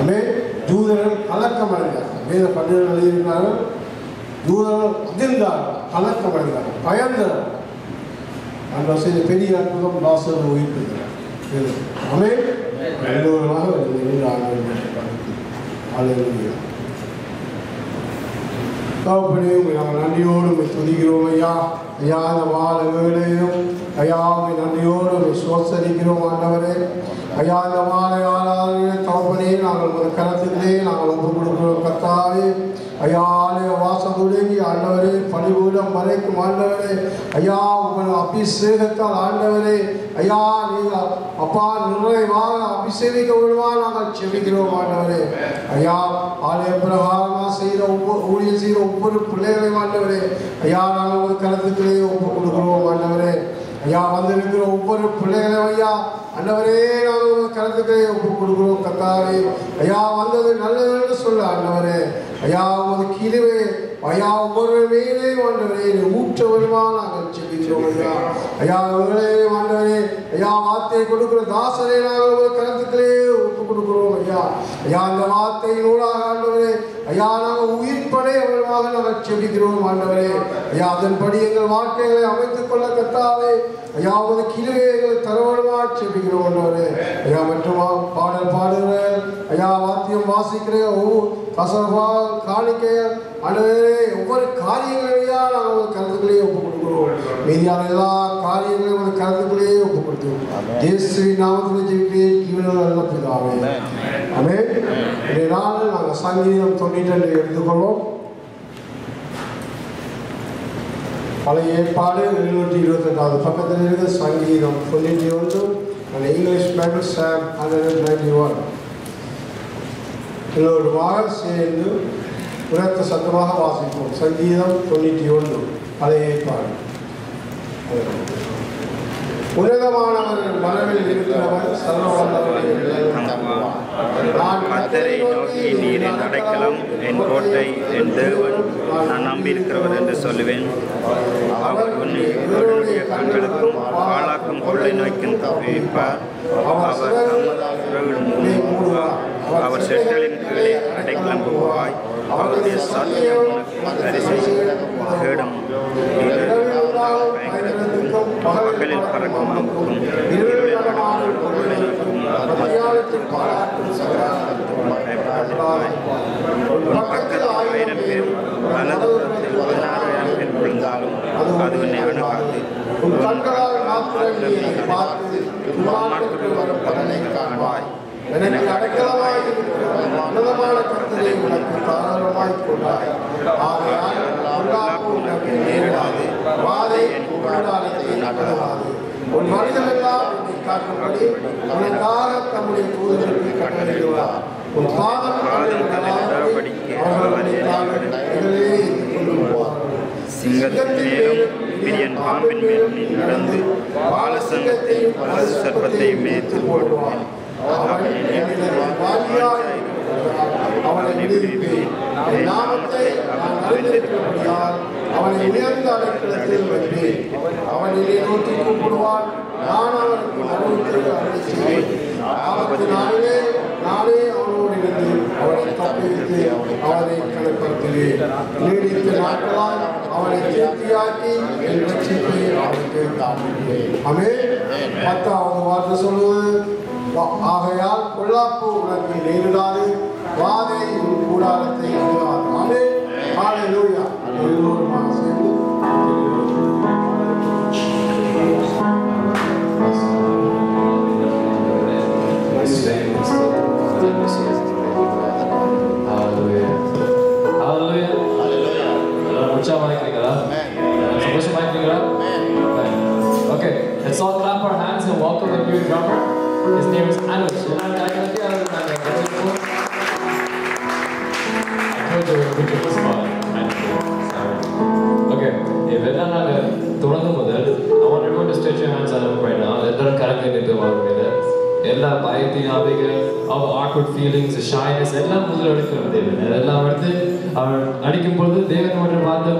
ஆமென். யூதர்கள் கலக்கம் அடைந்தார்கள். வேத பண்டிதர்கள் எழுதியிருக்கிறார்கள், யூதர்கள் அதிர்ந்தார்கள், கலக்கம் அடைந்தார்கள், பயந்தார்கள். அந்த செய்த பெரிய அற்புதம் லாசரு உயிர்ப்பிக்கிறார். ஆமென். எல்லோருமாக தகப்பனே, நாங்கள் நன்றியோடு துதிக்கிறோம் ஐயா. ஐயா, இந்த வாழ வேளையிலும் ஐயா நன்றியோடு சோசரிக்கிறோம் ஆண்டவரே. ஐயா, இந்த வாழை ஆளாளர்களே தகப்பனே, நாங்கள் ஒரு கருத்துக்களே நாங்கள் ஒப்பு கொடுக்கிறோம் கர்த்தாவே. ஐயா, வாசம் தொடங்கி ஆண்டவரே பணிபூலம் வரைக்கும் ஆண்டவரே ஐயா உங்கள் அபிஷேகத்தால் ஆண்டவரே ஐயா நீங்கள் அப்பா நிறைவாக அபிஷேகிக்க விடுவா நாங்கள் செபிக்கிறோம் ஆண்டவரே. ஐயா, ஆலய பிரகாரமாக செய்கிற ஊழியர் செய்கிற ஒவ்வொரு பிள்ளைகளையும் ஆண்டவரே ஐயா நாங்கள் ஒரு கருத்துக்களே ஒப்பு கொடுக்கிறோம் ஆண்டவரே. ஐயா, வந்திருக்கிற ஒவ்வொரு பிள்ளைகளையும் ஐயா ஆண்டவரே நாங்கள் கருத்துக்களை ஒப்பு கொடுக்கிறோம் கர்த்தாவே. ஐயா, வந்தது நல்லதுன்னு சொல்ல ஆண்டவரே ஐயா உமது கீழே ஐயா ஒவ்வொரு மேலேயும் ஆண்டவரே ஊற்ற வருமா நாங்கள் செபிக்கிறோம் ஐயா. ஐயா அவர்களே ஆண்டவரே ஐயா வார்த்தையை கொடுக்கிற தாசரை நாங்கள் ஒரு கருத்துக்களே ஒப்பு கொடுக்கிறோம் ஐயா. ஐயா, அந்த வார்த்தையினூடாக ஆண்டவரே ஐயா நாங்கள் உயிர்ப்படை அவர்களாக நாங்கள் செபிக்கிறோம் ஆண்டவரே. ஐயா, அதன்படி எங்கள் வாழ்க்கைகளை அமைத்துக் கொள்ள கர்த்தாவே ஐயா உமது கீழே எங்கள் தரவடமாக செபிக்கிறோம் ஆண்டவரே. ஐயா, மற்றும் பாடல் பாடுகிற ஐயா வாத்தியம் வாசிக்கிற கசபா காணிக்க ஆண்டவரே ஒவ்வொரு காரியங்களையா நாங்கள் கருத்துக்களையே ஒப்பு கொடுக்கிறோம். மீதியான எல்லா காரியங்களையும் ஒரு கருத்துக்களையே ஒப்பு கொடுக்கிறோம். இயேசுவின் நாமத்தில் ஜெபிக்கிறேன் ஜீவனுள்ள நல்ல பிதாவே. ஆமென். இன்றைய நாள் நாங்கள் சங்கீதம் 92 எடுத்துக்கொள்வோம். பழைய ஏற்பாடு 728வது பக்கத்தில் இருக்க சங்கீதம் 91 and English Bible Psalm 191. எல்லோருமாக சேர்ந்து உரத்த சத்தமாக வாசிப்போம். சங்கீதம் 91 பழைய ஏற்பாடு. உன்னதமானவர் மனதில் இருக்கிறவர் சர்வவல்லவரை நான் கர்த்தரை நோக்கி நீர் என் அடைக்கலம், என் கோட்டை, என் தேவன், நான் நம்பியிருக்கிறவர் என்று சொல்லுவேன். அவர் உன்னுடைய கண்களுக்கும் பாழாக்கும் கொள்ளை நோய்க்கும் தப்பிப்பார். அவர் அவர் செட்டலின் கீழே அடைக்கலம் போவாய். அவருடைய சத்தியம் உனக்கு கேடும் பகலில் பறக்கும் அம்புக்கும் பக்கத்தில் 1000 பேரும் வலது புறத்தில் 16,000 பேர் விழுந்தாலும் அது உன்னை அணுகாது. பலனை காண்பாய். எனக்கு அடைக்கலமாய் உன்னதமான கர்த்தரை உனக்கு தாராளமாய் கொண்டாய். ஆகையால் உனக்கு நேரிடாது, வாதை உன்னதானத்தை நடவாது. உன் மனிதனெல்லாம் உன்னை காக்கும்படி உனக்காக தம்முடைய தூதர்களுக்கு கட்டளையிடுவார். உன் பாதம் சிங்கத்தின் மேலும் பிரியன் பாம்பின் மேலும் நீ நடந்து பாலசங்கத்தையும் சர்ப்பத்தையும் மேய்த்து போடுவான். அவனை விடுவிப்பேன். நாமத்தை நான் அறிந்திருக்கிறபடியால் அவனை உயர்ந்த அடைக்கலத்தில் வைப்பேன். அவன் என்னை நோக்கி கூப்பிடுவான், நான் அவனுக்கு மறுபடியும் அருளை செய்வேன். ஆபத்து நாளிலே நானே அவனோடு இருந்து அவனை தப்பிவித்து அவனை கனப்படுத்துவேன். நீடித்த நாட்களால் அவனை திருப்தியாக்கி என் ரட்சிப்பை அவனுக்கு காண்பிப்பேன். ஆமென். 10வது வார்த்தை சொல்லுவது, ஆகையால் பொல்லாப்பு உனக்கு நேரிடாது, வாதை உன் கூடாரத்தை அணுகாது. ஆமென். ஹல்லேலூயா. எல்லோருமாக சேர்ந்து Okay, let's all clap our hands and welcome the new drummer. His name is Anush. I told you we were picking this spot. Okay, if we're done, I want everyone to stretch your hands out right now. Let them connect into one together. எல்லா பயத்தையும் our awkward feelings, shyness எல்லாம் முதல்ல எடுக்கணும் தேவன். அதெல்லாம் வந்து அவர் அடிக்கும் பொழுது தேவன் மட்டும் பார்த்து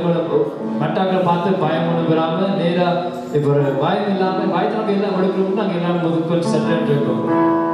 மட்டாக்களை பார்த்து பயம் ஒன்று வராமல் நேராக இப்போ ஒரு பயம் இல்லாமல் பயத்தை நம்ம எல்லாம் எடுக்கணும்னு நாங்கள் எல்லாம் கொஞ்சம் சட்டை இருக்கோம்.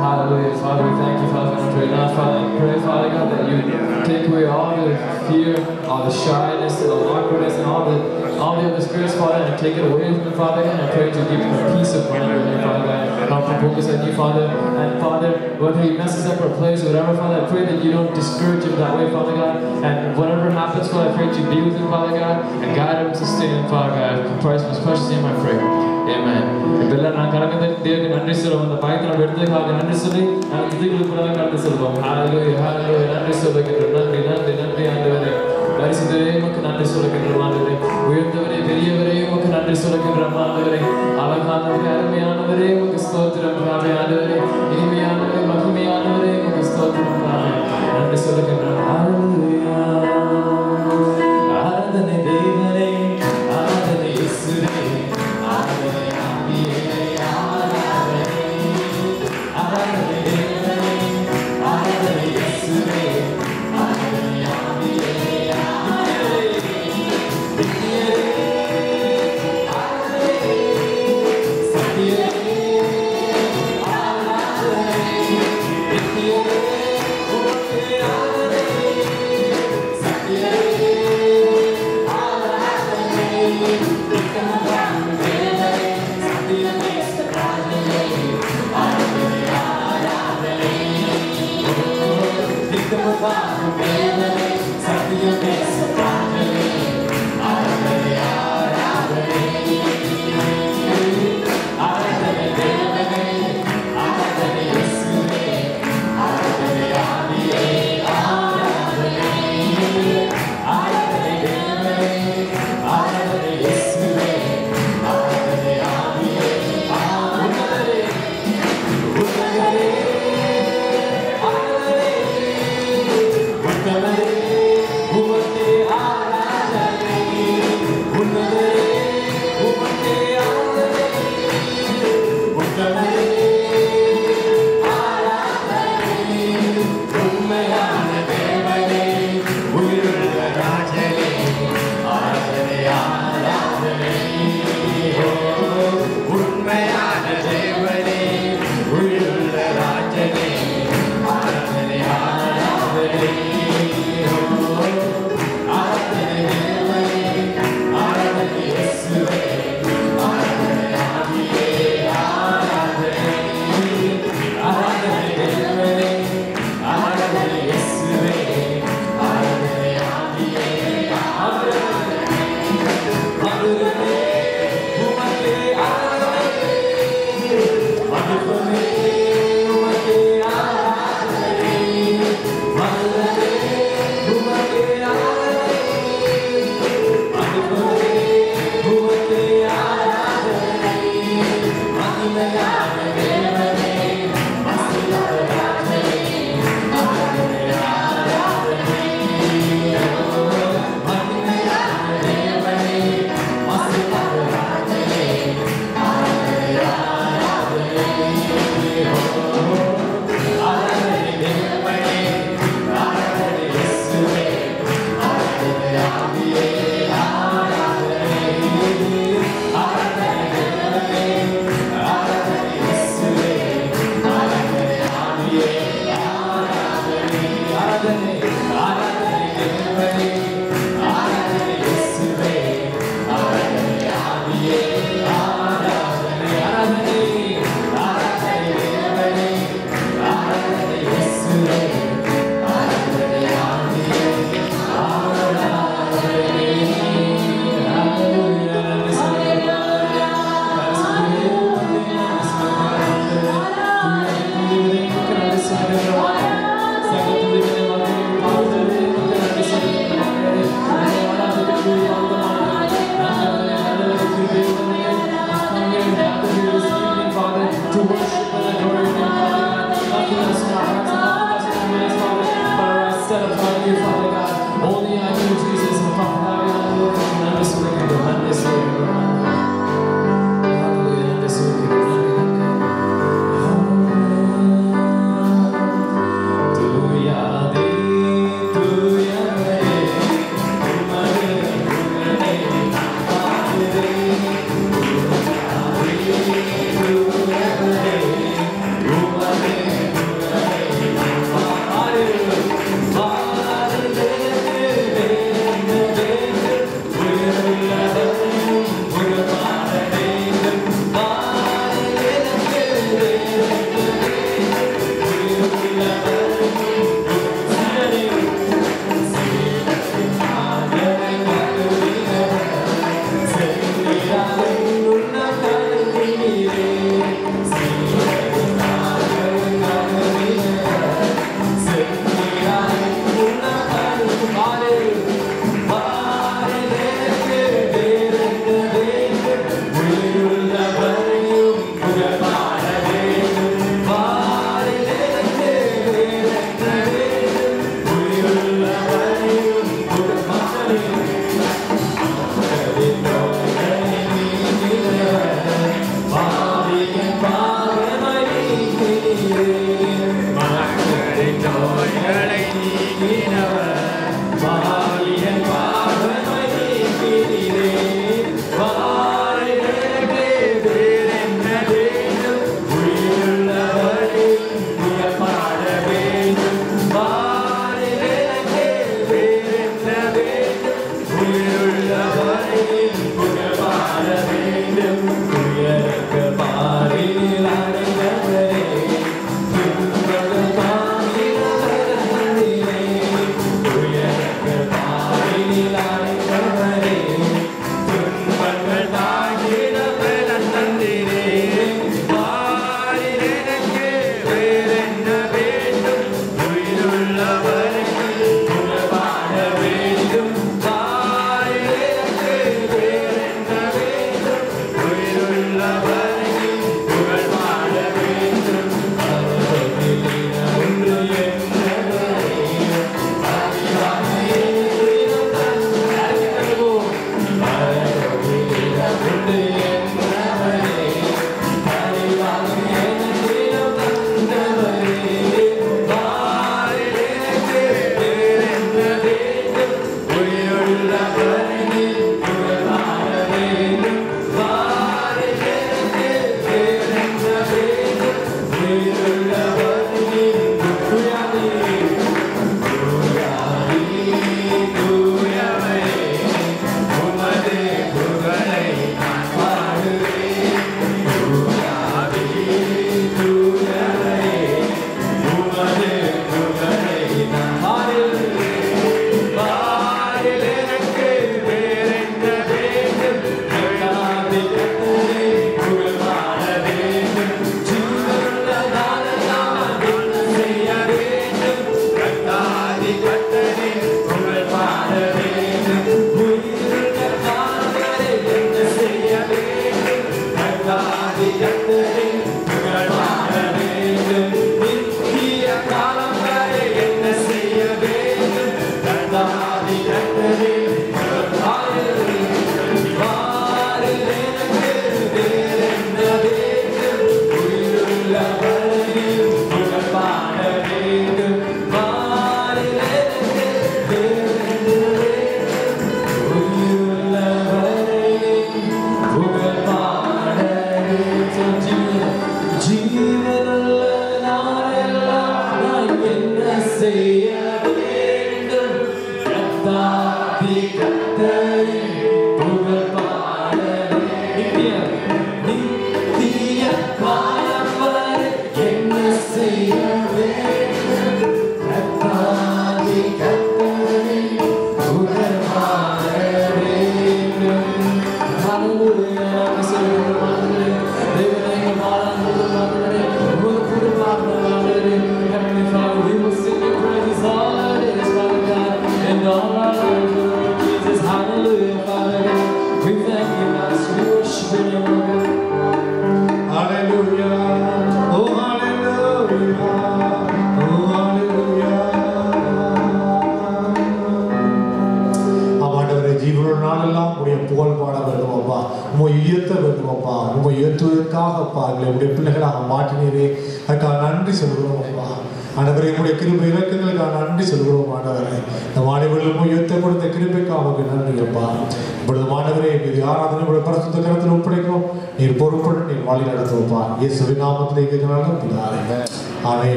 Hallelujah. Father, we thank you, Father, for right now, Father. I pray, Father God, that you take away all the fear, all the shyness, the awkwardness, and all the other spirits, Father, and take it away from them, Father God. And I pray to give him a peace of mind, Father God. Help him focus on you, Father. And Father, whether he messes up or plays, whatever, Father, I pray that you don't discourage him that way, Father God. And whatever happens, Father, I pray that you be with him, Father God, and guide him, sustain him, Father God. In Christ's precious name, I pray. Amen. Hallelujah, hallelujah, nandri ஆண்டவரே பரிசுத்தரே உமக்கு நன்றி சொல்லுகின்றோம் ஆண்டவரே உயர்ந்தவரே பெரியவரே உமக்கு நன்றி சொல்லுகின்றோம் ஆண்டவரே அழகானவரே அருமையானவரே உமக்கு ஸ்தோத்திரம் ஆண்டவரே இனிமையானவரே மகிமையானவரே உமக்கு ஸ்தோத்திரம் நன்றி சொல்லுகின்றோம் ஹalleluya ஆராதனை தேவனே ஆராதனை இயேசுவே ஆராதனை ஆவியே ஆராதனை ஆராதனை தேவனே ஆராதனை இயேசுவே ஆராதனை ஆவியே Hallelujah.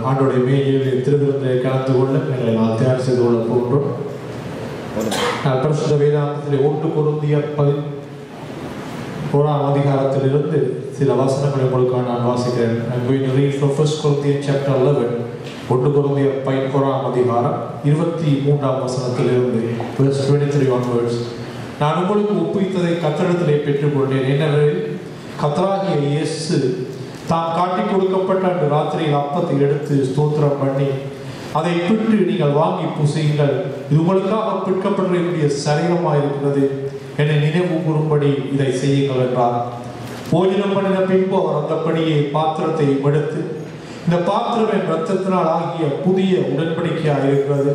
ஆண்டோடைய மேல் திருவிழத்தை கலந்து கொள்ள எங்களை நான் தயார் செய்து கொள்ள போன்றோம். பரிசுத்த வேதாகமத்திலே 1 கொரிந்தியர் 11ஆம் அதிகாரத்திலிருந்து சில வசனங்களை உங்களுக்கு நான் வாசிக்கிறேன். I'm going to read from 1 Corinthians chapter 11. 1 கொரிந்தியர் 11ஆம் அதிகாரம் 23ஆம் வசனத்திலிருந்து verse 23 onwards. நான் உங்களுக்கு ஒப்புவித்ததை கர்த்தரிடத்திலே பெற்றுக்கொண்டேன். என்னவெனில் கர்த்தராகிய இயேசு தாம் காட்டி கொடுக்கப்பட்ட அந்த ராத்திரியில் அப்பத்தை எடுத்து ஸ்தோத்திரம் பண்ணி அதை பிட்டு நீங்கள் வாங்கி புசியுங்கள், இது உங்களுக்காக பிற்கப்பட்டிருக்கிற சரீரமாக இருக்கிறது, என்னை நினைவு கூறும்படி இதை செய்யுங்கள் என்றார். போஜனம் பண்ணின பின்பு அவர் அந்தப்படியே பாத்திரத்தை எடுத்து, இந்த பாத்திரம் என் இரத்தத்தினால் ஆகிய புதிய உடன்படிக்கையாக இருக்கிறது,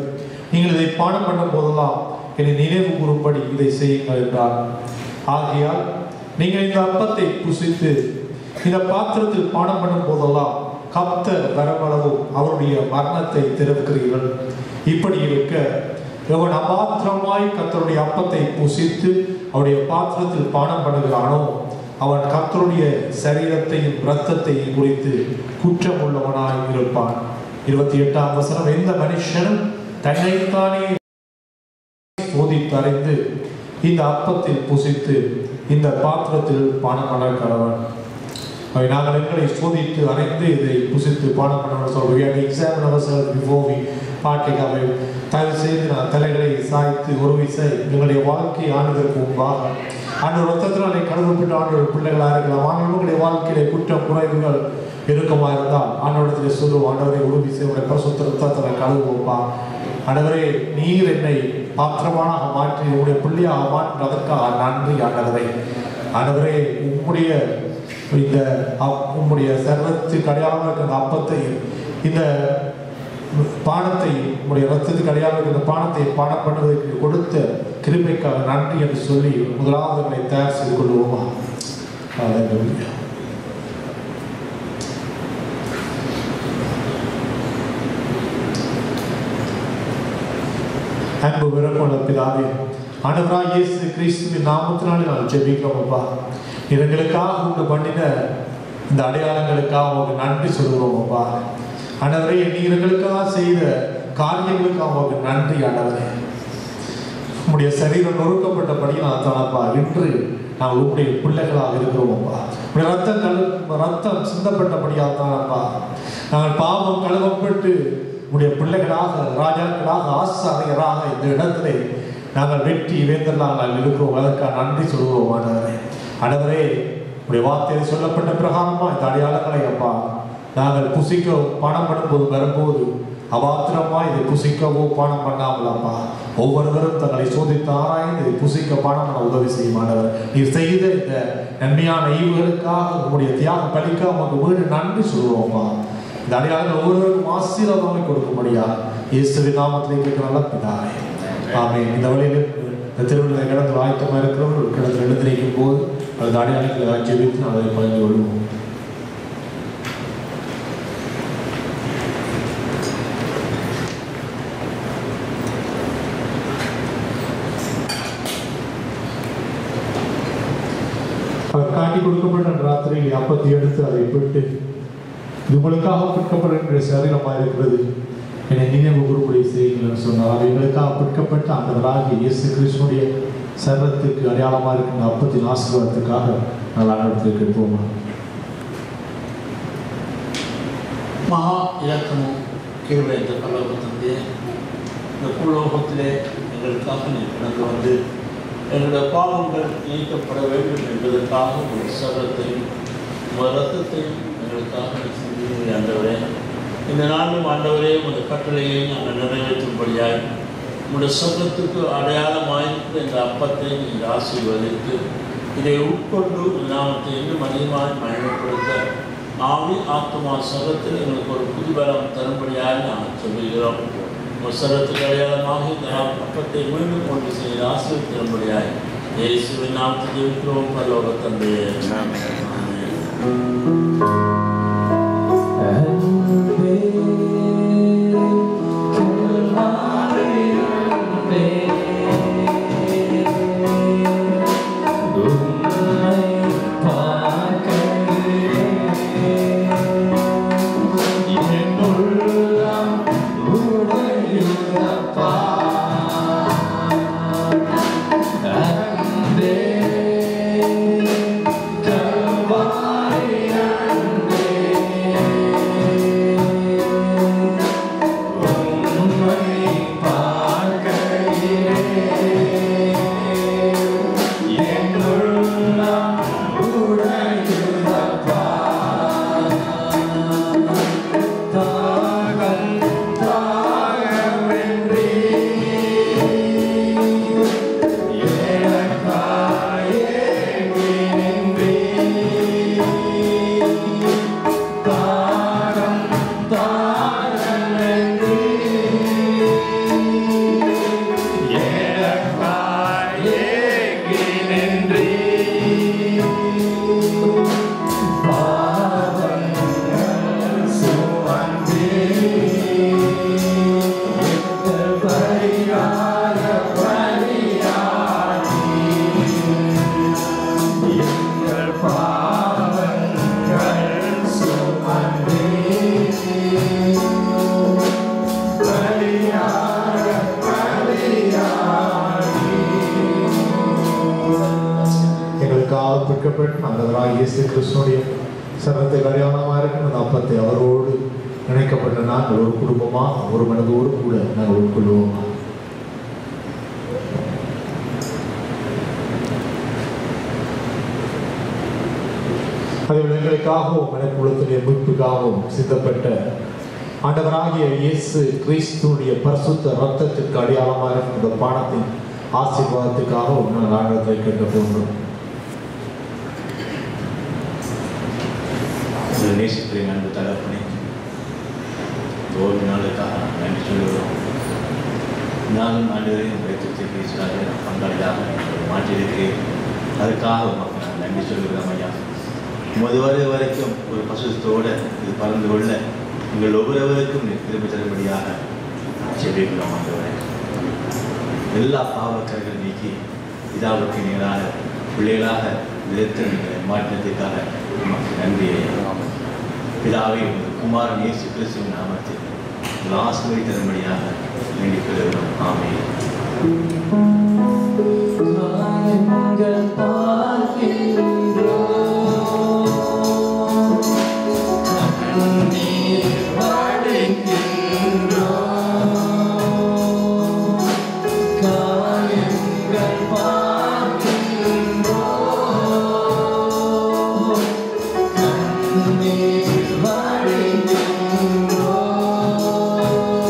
நீங்கள் இதை பானம் பண்ணும் போதெல்லாம் என்னை நினைவு கூறும்படி இதை செய்யுங்கள் என்றார். ஆகையால் நீங்கள் இந்த அப்பத்தை புசித்து இந்த பாத்திரத்தில் பானம் பண்ணும் போதெல்லாம் கர்த்தர் வரவளவும் அவருடைய மரணத்தை தெரிவிக்கிறீர்கள். இப்படி இருக்க எவன் அபாத்திரமாய் கர்த்தருடைய அப்பத்தை புசித்து அவருடைய பாத்திரத்தில் பானம் பண்ணுகிறானோ அவன் கர்த்தருடைய சரீரத்தையும் இரத்தத்தையும் குறித்து குற்றம் உள்ளவனாய் இருப்பான். 28ஆம் வசனம். எந்த மனுஷனும் தன்னைத்தானே சோதித்தறிந்து இந்த அப்பத்தில் புசித்து இந்த பாத்திரத்தில் பானம் பண்ண கடவன். நாங்கள் எங்களை சோதித்து அறிந்து இதை புசித்து பானம் பண்ண சொல்றோம். எக்ஸாம்பிள் அவசரம் பிஃபோர் பாட்டிக்காக தயவு செய்து நான் தலைகளை சாய்த்து ஒரு விசை எங்களுடைய வாழ்க்கை ஆண்டுதற்கு முன்பாக ஆண்டவர் ரத்தத்தினாலே கழுவப்பட்ட ஆண்டவர் பிள்ளைகளாக இருக்கலாம். ஆண்டவர்களுடைய வாழ்க்கையிலே குற்றம் குறைவுகள் இருக்குமா இருந்தால் ஆண்டவரத்தில் சொல்லுவோம், ஆண்டவரை ஒரு விசை உடைய பரிசுத்த ரத்தத்தில் கழுவுவோப்பா. ஆண்டவரே, நீர் என்னை பாத்திரமாக மாற்றி உங்களுடைய பிள்ளையாக மாற்றினதற்காக நன்றி ஆண்டவரை. ஆண்டவரே, உம்முடைய சர்வத்துக்கு அடையாளமாக இருக்கிற அந்த அப்பத்தையும் இந்த பானத்தை உங்களுடைய ரத்தத்துக்கு அடையாளமாக இருக்கிற பானத்தை பானம் பண்ணுவதற்கு கொடுத்த கிருபைக்காக நன்றி என்று சொல்லி முதலாவதுகளை தயார் செய்து கொள்வோமா? அன்பு விரக்கொண்ட பிதாவே, ஆண்டவராகிய இயேசு கிறிஸ்துவின் நாமத்தினாலே நான் ஜெபிக்கிறோம்ப்பா. எங்களுக்காக உண்டு பண்ணின இந்த அடையாளங்களுக்காக உங்களுக்கு நன்றி சொல்கிறோம்ப்பா. ஆண்டவரே, நீர் எங்களுக்காக செய்த காரியங்களுக்காக உங்களுக்கு நன்றி ஆண்டவரே. உங்களுடைய சரீரம் நொறுக்கப்பட்டபடியாக தானப்பா இன்று நாங்கள் உங்களுடைய பிள்ளைகளாக இருக்கிறோம்ப்பா. உங்களுடைய ரத்தம் சிந்தப்பட்டபடியாக தானப்பா நாங்கள் பாவம் கழுவப்பட்டு உங்களுடைய பிள்ளைகளாக ராஜாக்களாக ஆசாரியராக இந்த இடத்திலே நாங்கள் வெற்றி வேந்தர்களாக நாங்கள் இருக்கிறோம். அதற்காக நன்றி சொல்கிறோம் ஆண்டவரே. ஆண்டவரே, உடைய வார்த்தையில் சொல்லப்பட்ட பிரகாரமா இந்த அடையாளங்களை அப்பா நாங்கள் புசிக்க பணம் பண்ணும்போது வரும்போது அபாத்திரமா இதை புசிக்கவோ பானம் பண்ணாமலப்பா ஒவ்வொருவரும் தங்களை சோதித்து ஆராய்ந்து இதை புசிக்க பானம் பண்ண உதவி செய்யுமானவர். நீர் செய்த இந்த நன்மையான ஈவுகளுக்காக உங்களுடைய தியாக பலிக்க உமக்கு வீடு நன்றி சொல்லுவோம்ப்பா. இந்த அடையாளங்கள் ஒவ்வொருவருக்கும் ஆசீர்வாதங்களை கொடுக்கும்படியா இயேசுவின் நாமத்திலே கேட்கிற நல்ல பிதாவே ஆமென். இந்த வழியில் இந்த திருவிழா கிடந்து ஆயத்தமாக இருக்கிறவர்கள் கிடந்து எழுந்திருக்கும் போது அது அடையாளங்களை ஜெபித்து அதை பகிர்ந்து கொள்வோம். அவர் காட்டி கொடுக்கப்பட்ட ராத்திரியில் அப்பத்தை எடுத்து அதை விட்டு இது உங்களுக்காக பிற்கப்பட்ட சரீரமாக இருக்கிறது என்னை நினைவு கூறும்படி செய்யுங்கள் சொன்னார். அது எங்களுக்காக பிற்கப்பட்ட ஆண்டவராகிய இயேசு கிறிஸ்துடைய சரீரத்துக்கு அடையாளமாக இருக்கின்ற அப்பத்தின் ஆசீர்வாதத்துக்காக நாங்கள் ஆண்டவரத்தில் கேட்போமா. மகா இலக்கமும் கிருபை என்ற பரலோகத்திலே இந்த பூலோகத்திலே எங்களுக்காக நீ கடந்து வந்து எங்களுடைய பாவங்கள் நீக்கப்பட வேண்டும் என்பதற்காக ஒரு சரத்தையும் ஒரு ரத்தத்தையும் எங்களுக்காக சிந்தி ஆண்டவரே, இந்த நாளும் ஆண்டவரே உங்களுடைய கட்டளையை நாங்கள் நிறைவேற்றும்படியாய் உங்களுடைய சரத்துக்கு அடையாளமாயிருக்கிற இந்த அப்பத்தை நீங்கள் ஆசீர்வதித்து இதை உட்கொண்டு நாமத்தை இன்னும் அதிகமாக பயணப்படுத்த ஆவி ஆத்மா சரத்தில் எங்களுக்கு ஒரு புதுபலம் தரும்படியாக நாங்கள் சொல்லுகிறோம். உங்கள் சரத்துக்கு அடையாளமாக இந்த அப்பத்தை மீண்டும் கொண்டு செய்து ஆசீர்வதித்தரும்படியாய் இயேசுவின் நாமத்தில் இருக்கிறோம் பரலோக தந்தையே. இயேசு கிறிஸ்துடைய சரத்தை அடையாளமாக இருக்கிற அந்த அப்பத்தை அவரோடு இணைக்கப்பட்ட நாங்கள் ஒரு குடும்பமாக ஒரு மனதோடு கூட நாங்கள் உட்கொள்வோமா. அதை எங்களுக்காகவும் மனக்குளத்தினுடைய மீட்புக்காகவும் சித்தப்பட்ட ஆண்டவராகிய இயேசு கிறிஸ்துடைய பரிசுத்த ரத்தத்திற்கு அடையாளமாக இருக்கிற இந்த பானத்தின் ஆசீர்வாதத்துக்காகவும் நாங்கள் ஆண்டவரை கேட்க போன்றோம். நேசிக்கிறேன் அன்பு தகப்பனே, ஒரு நாளுக்காக நன்றி சொல்லுகிறோம். நானும் ஆண்டவரையும் வைத்து பேசுகிறாங்க பங்காளியாக மாற்றியிருக்கிறேன். அதுக்காக நான் நன்றி சொல்லுகிறோம் ஐயா. முதல் வரைக்கும் ஒரு பசுத்தோடு இது பறந்து கொள்ள உங்கள் ஒவ்வொருவருக்கும் திரும்ப தரும்படியாக செல்லிக்கிறோம். ஆண்டவரை எல்லா பாவக்கரைகள் நீக்கி இதாவுக்கு நேராக பிள்ளைகளாக விதத்தை நீங்கள் மாற்றினதுக்காக நமக்கு நன்றியை பிதாவை குமாரன் இயேசு கிறிஸ்துவின் நாமத்தில் ஆசிர்வதி தரும்படியாக வேண்டிக் கொள்கிறோம். ஆமென். Oh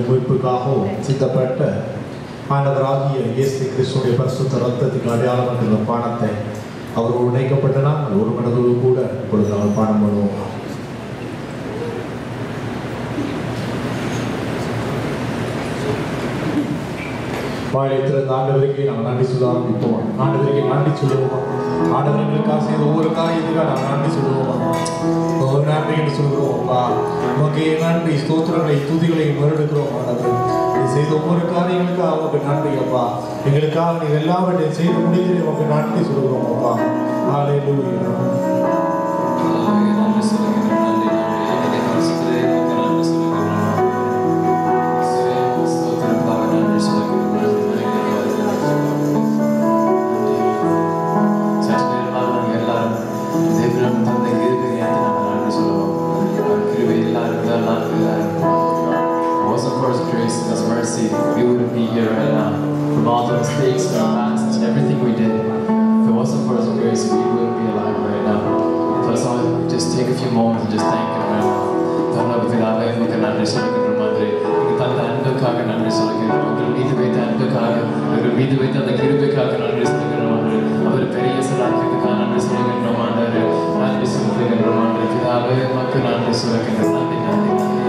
பாவங்களின் மீட்புக்காகவும் சித்தப்பட்ட ஆண்டவராகிய இயேசு கிறிஸ்துடைய பரிசுத்த ரத்தத்துக்கு அடையாளம் என்ற பாடத்தை அவரோடு இணைக்கப்பட்ட நாங்கள் ஒரு மனதோடு கூட இப்பொழுது நாங்கள் பாடம் பண்ணுவோம். வாழைத்திருந்த ஆண்டவருக்கு நாங்கள் நன்றி சொல்ல ஆரம்பிப்போம். ஆண்டவருக்கு நன்றி சொல்லுவோம். ஆண்டவர்களுக்காக செய்த ஒவ்வொரு காரியத்துக்காக நாங்கள் நன்றி சொல்லுவோம். ஒரு நன்றி என்று சொல்கிறோம்ப்பா. உமக்கு நன்றி ஸ்தோத்திரங்களை துதிகளை மறுடுக்கிறோம். ஆண்டவர் செய்த ஒவ்வொரு காரியங்களுக்காக அவருக்கு நன்றி அப்பா. எங்களுக்காக நீ எல்லாவற்றையும் செய்து முடிஞ்சு உமக்கு நன்றி சொல்கிறோம் அப்பா. ஹல்லேலூயா. We wouldn't be here right now. From all the mistakes, from our past, and everything we did. If it wasn't for His grace, we wouldn't be alive right now. So let's all just take a few moments and just thank Him right now. தன்னபிதாவே உமக்கு நன்றி சொல்லுகின்ற மாதிரி நீங்கள் தந்த அன்புக்காக நன்றி சொல்லுகிறோம். உங்கள் மீது வைத்த அன்புக்காக, உங்கள் மீது வைத்த அந்த கிருபைக்காக நன்றி சொல்லுகிறோம். அவர் பெரிய சிலாக்கிற்காக நன்றி சொல்லுகின்றோம். நன்றி சொல்லுகின்றோம். பிதாவே உமக்கு நன்றி சொல்லுகின்றோம். நன்றி நன்றி நன்றி.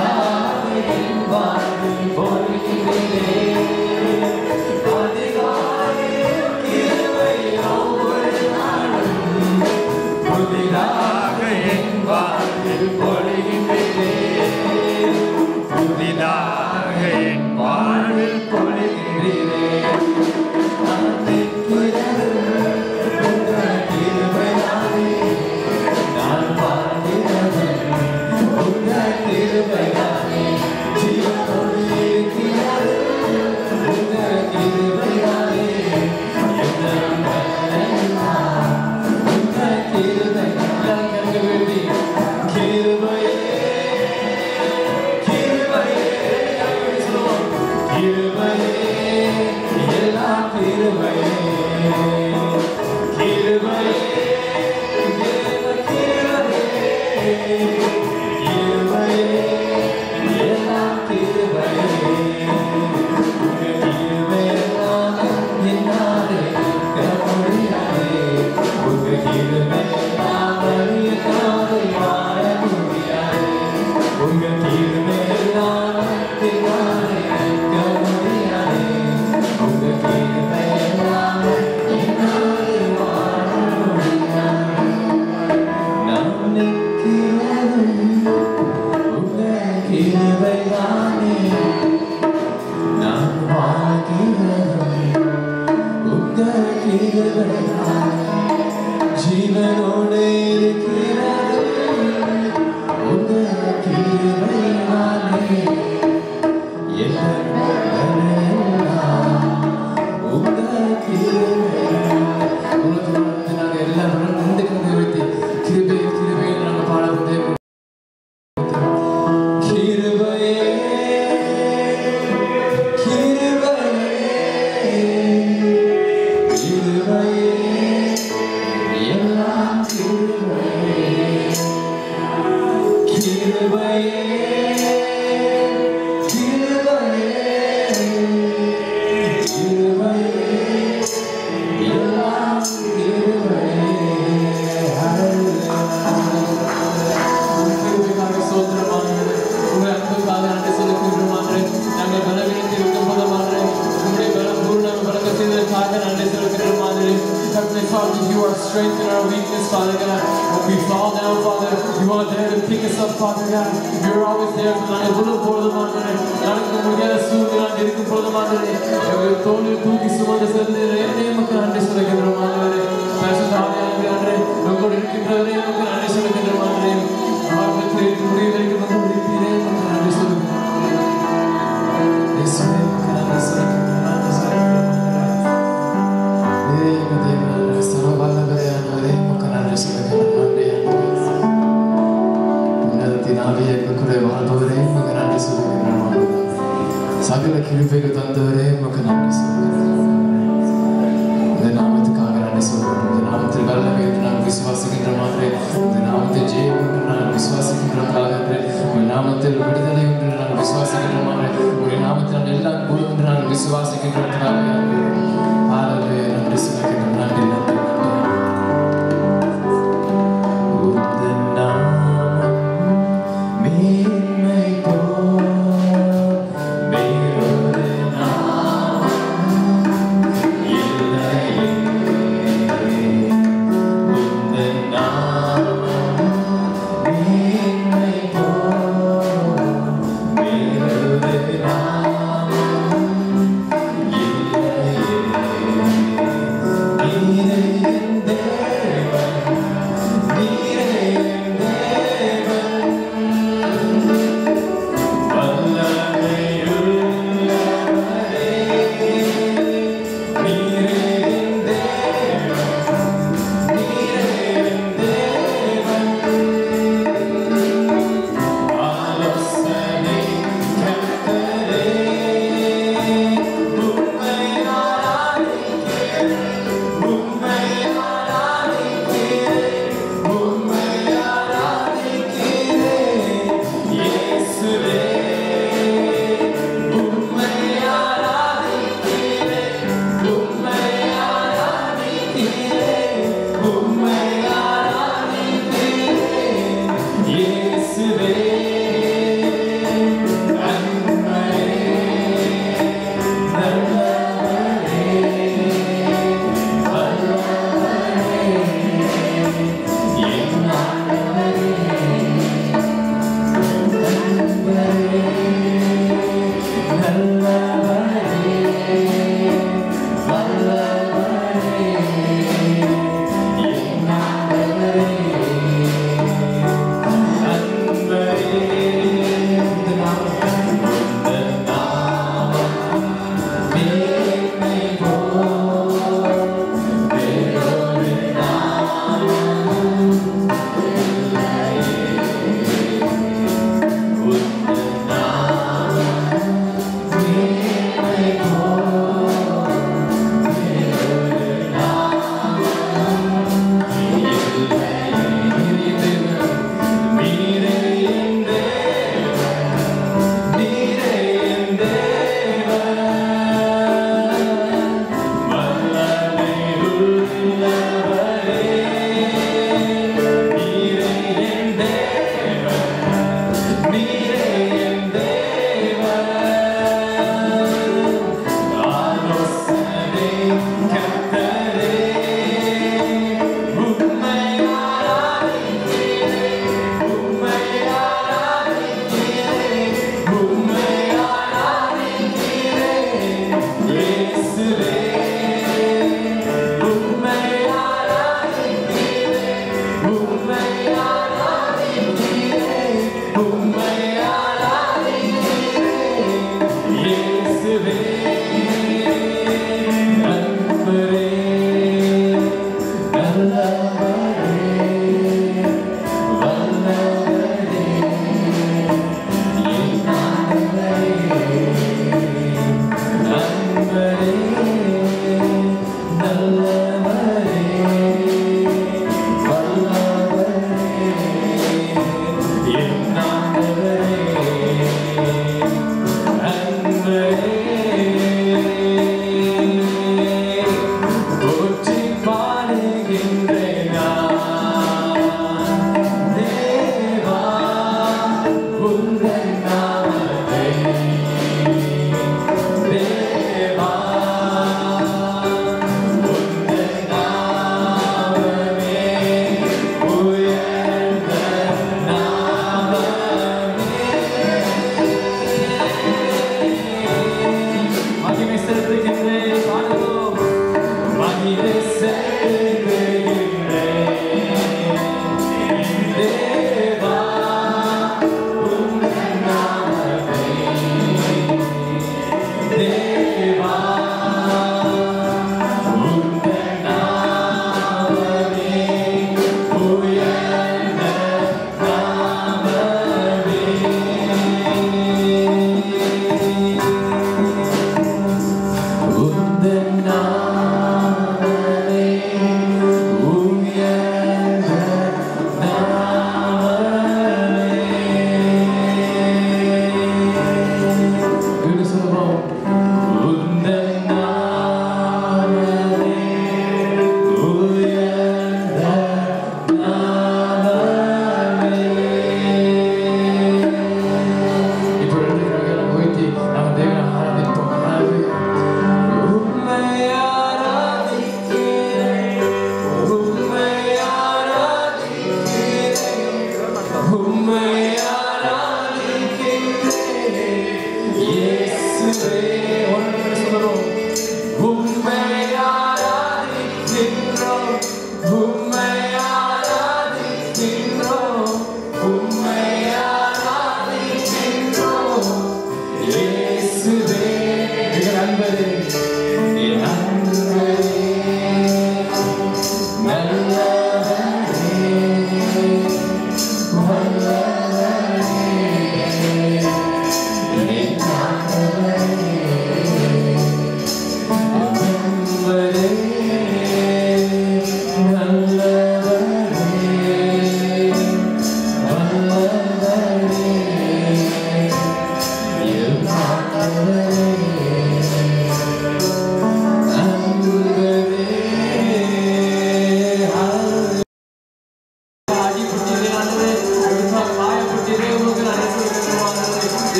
Yeah.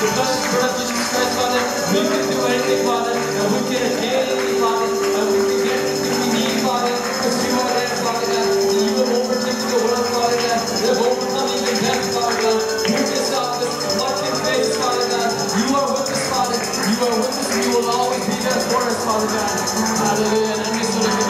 the flesh and blood of Jesus Christ, Father, we can do anything, Father, and we can attain anything, Father, and we can get everything we need, Father, because you are there, Father God. You have overtaken the world, Father God. You have overcome even death, Father God. You just stop this much in faith, Father God. You are with us, Father. You are with us, and you will always be there for us, Father God. Hallelujah. And I'm just going to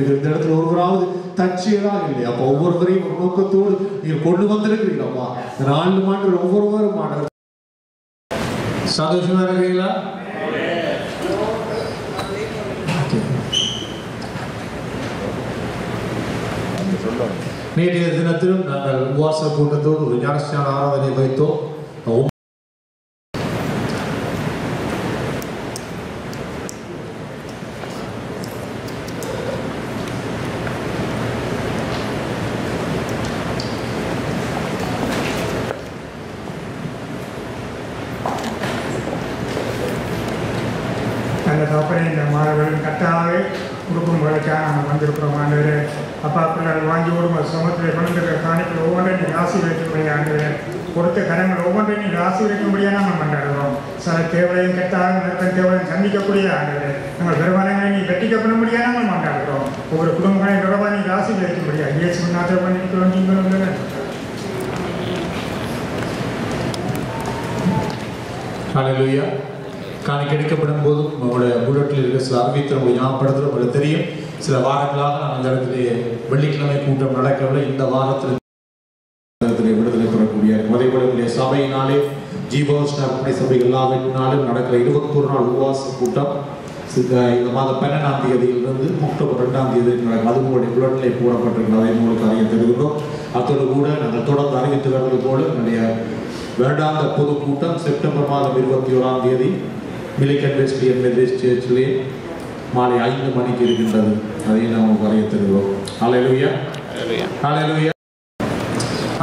இந்த இடத்துல ஒருவராவது தற்செயலாக இல்லை. அப்போ ஒவ்வொருவரையும் ஒரு நோக்கத்தோடு நீங்கள் கொண்டு வந்திருக்கிறீங்களா? 4 மாதங்கள் ஒவ்வொருவரும் மாணவர் சந்தோஷமா இருக்கிறீங்களா? நேற்றைய தினத்திலும் நாங்கள் உபவாச கூட்டத்தோடு ஒரு ஞானஸ்நான ஆராதனை வைத்தோம். இந்த மாணவர்கள் கட்டாவே குடும்பங்களுக்காக நம்ம வந்திருக்கிறோம். ஆண்டு அப்பா பிள்ளைகள் வாங்கி ஓடும் சமூகத்தில் கொண்டிருக்கிற காணிகள் ஒவ்வொன்றையும் நீங்கள் ஆசீர்வதிக்கும்படியாக ஆண்டு கொடுத்த கரங்கள் ஒவ்வொன்றையும் நீங்கள் ஆசீர்வதிக்கும்படியாக நம்ம கொண்டாடுறோம். சில தேவையும் கட்டாக நெருக்கம் தேவையும் சந்திக்கக்கூடிய ஆண்டு நாங்கள் பெருமானங்களை நீ வெட்டிக்கப்படும்படியாக நாங்கள் கொண்டாடுறோம். ஒவ்வொரு குடும்பங்களையும் தொடர்பாக நீங்கள் ஆசீர்வதிக்கும்படியாக இயேசு நாட்டை பண்ணிக்கிறோம். நீங்கள் ஹல்லேலூயா. காணிக்கை எடுக்கப்படும் போதும் உங்களுடைய புல்லட்டில் இருக்கிற சில அறிவித்தல் உங்களுக்கு ஞாபகப்படுத்தல் உங்களுக்கு தெரியும். சில வாரங்களாக நான் அந்த இடத்திலே வெள்ளிக்கிழமை கூட்டம் நடக்கவில்லை. இந்த வாரத்தில் விடுதலை பெறக்கூடிய அதேபோல சபையினாலே ஜீவோஷ்ண சபை எல்லாவற்றினாலும் நடக்கிற 21 நாள் உபவாச கூட்டம் இந்த மாதம் 12ஆம் தேதியிலிருந்து அக்டோபர் 2ஆம் தேதி நடக்கும். அது உங்களுடைய புல்லட்டிலே போடப்பட்டிருக்கிறது. அதை உங்களுக்கு அறிய தெரிவிக்கிறோம். அதோடு கூட நாங்கள் தொடர்ந்து அறிவித்து வருவது போல என்னுடைய வருடாந்த பொதுக்கூட்டம் செப்டம்பர் மாதம் 21ஆம் தேதி மிலிகன் வெஸ்லியன் மெதடிஸ்ட் சர்ச்சிலே மாலை 5 மணிக்கு இருக்கின்றது. அதையும் நாம் வரைய தருகிறோம். ஹல்லேலூயா, ஹல்லேலூயா.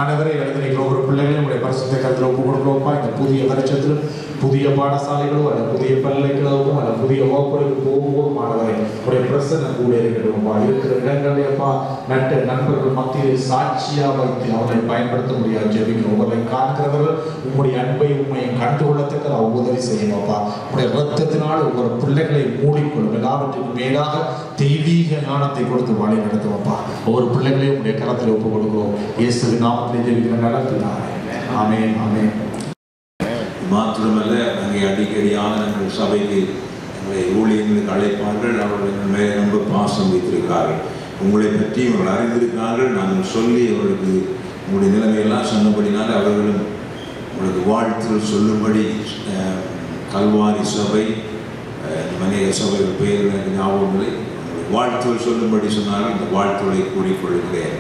ஆண்டவரே, எழுதின ஒவ்வொரு பிள்ளைகளையும் உடைய பரிசுத்த கருத்தில் ஒப்பு கொடுக்கிறோம்ப்பா. இந்த புதிய வருஷத்தில் புதிய பாடசாலைகளோ அல்ல புதிய பல்கலைக்கழகமோ அல்ல புதிய வகுப்புகளுக்கு போகும்போது மாணவரை உடைய பிரசன்னம் கூட இருக்கட்டும்ப்பா. இருக்கிற இடங்களையப்பா நட்ட நண்பர்கள் மத்தியில் சாட்சியா வைத்து அவர்களை பயன்படுத்த முடியாது. ஜெபிக்கிறோம். உங்களை காண்கிறவர்கள் உங்களுடைய அன்பை உண்மையும் கண்டுகொள்ளத்தக்க உதவி செய்யணும்ப்பா. உடைய ரத்தத்தினால் ஒவ்வொரு பிள்ளைகளை மூடிக்கொள்ளும். எல்லாவற்றுக்கும் மேலாக தெய்வீக ஞானத்தை கொடுத்து வழி நடத்துவோம்ப்பா. ஒவ்வொரு பிள்ளைகளையும் உடைய கரத்தில் ஒப்பு கொடுக்கிறோம். இயேசுவின் நாமத்திலே ஜெபிக்கிற நடத்தினாரே. ஆமென், ஆமென். மாத்திரமல்ல, அங்கே அடிக்கடியாக நாங்கள் சபைக்கு எங்களை ஊழியர்களுக்கு அழைப்பார்கள். அவர்கள் எங்கள் மேலே ரொம்ப பாசம் வைத்திருக்கிறார்கள். உங்களை பற்றி அவர்கள் அறிந்திருக்கிறார்கள். நாங்கள் சொல்லி அவர்களுக்கு உங்களுடைய நிலைமையெல்லாம் சொன்னபடினால அவர்களும் உங்களுக்கு வாழ்த்துகள் சொல்லும்படி கல்வாரி சபை மனித சபைகள் பெயர்கள் எனக்கு ஞாபகம் இல்லை. வாழ்த்துகள் சொல்லும்படி சொன்னார்கள். இந்த வாழ்த்துக்களை கூறிக்கொள்கிறேன்.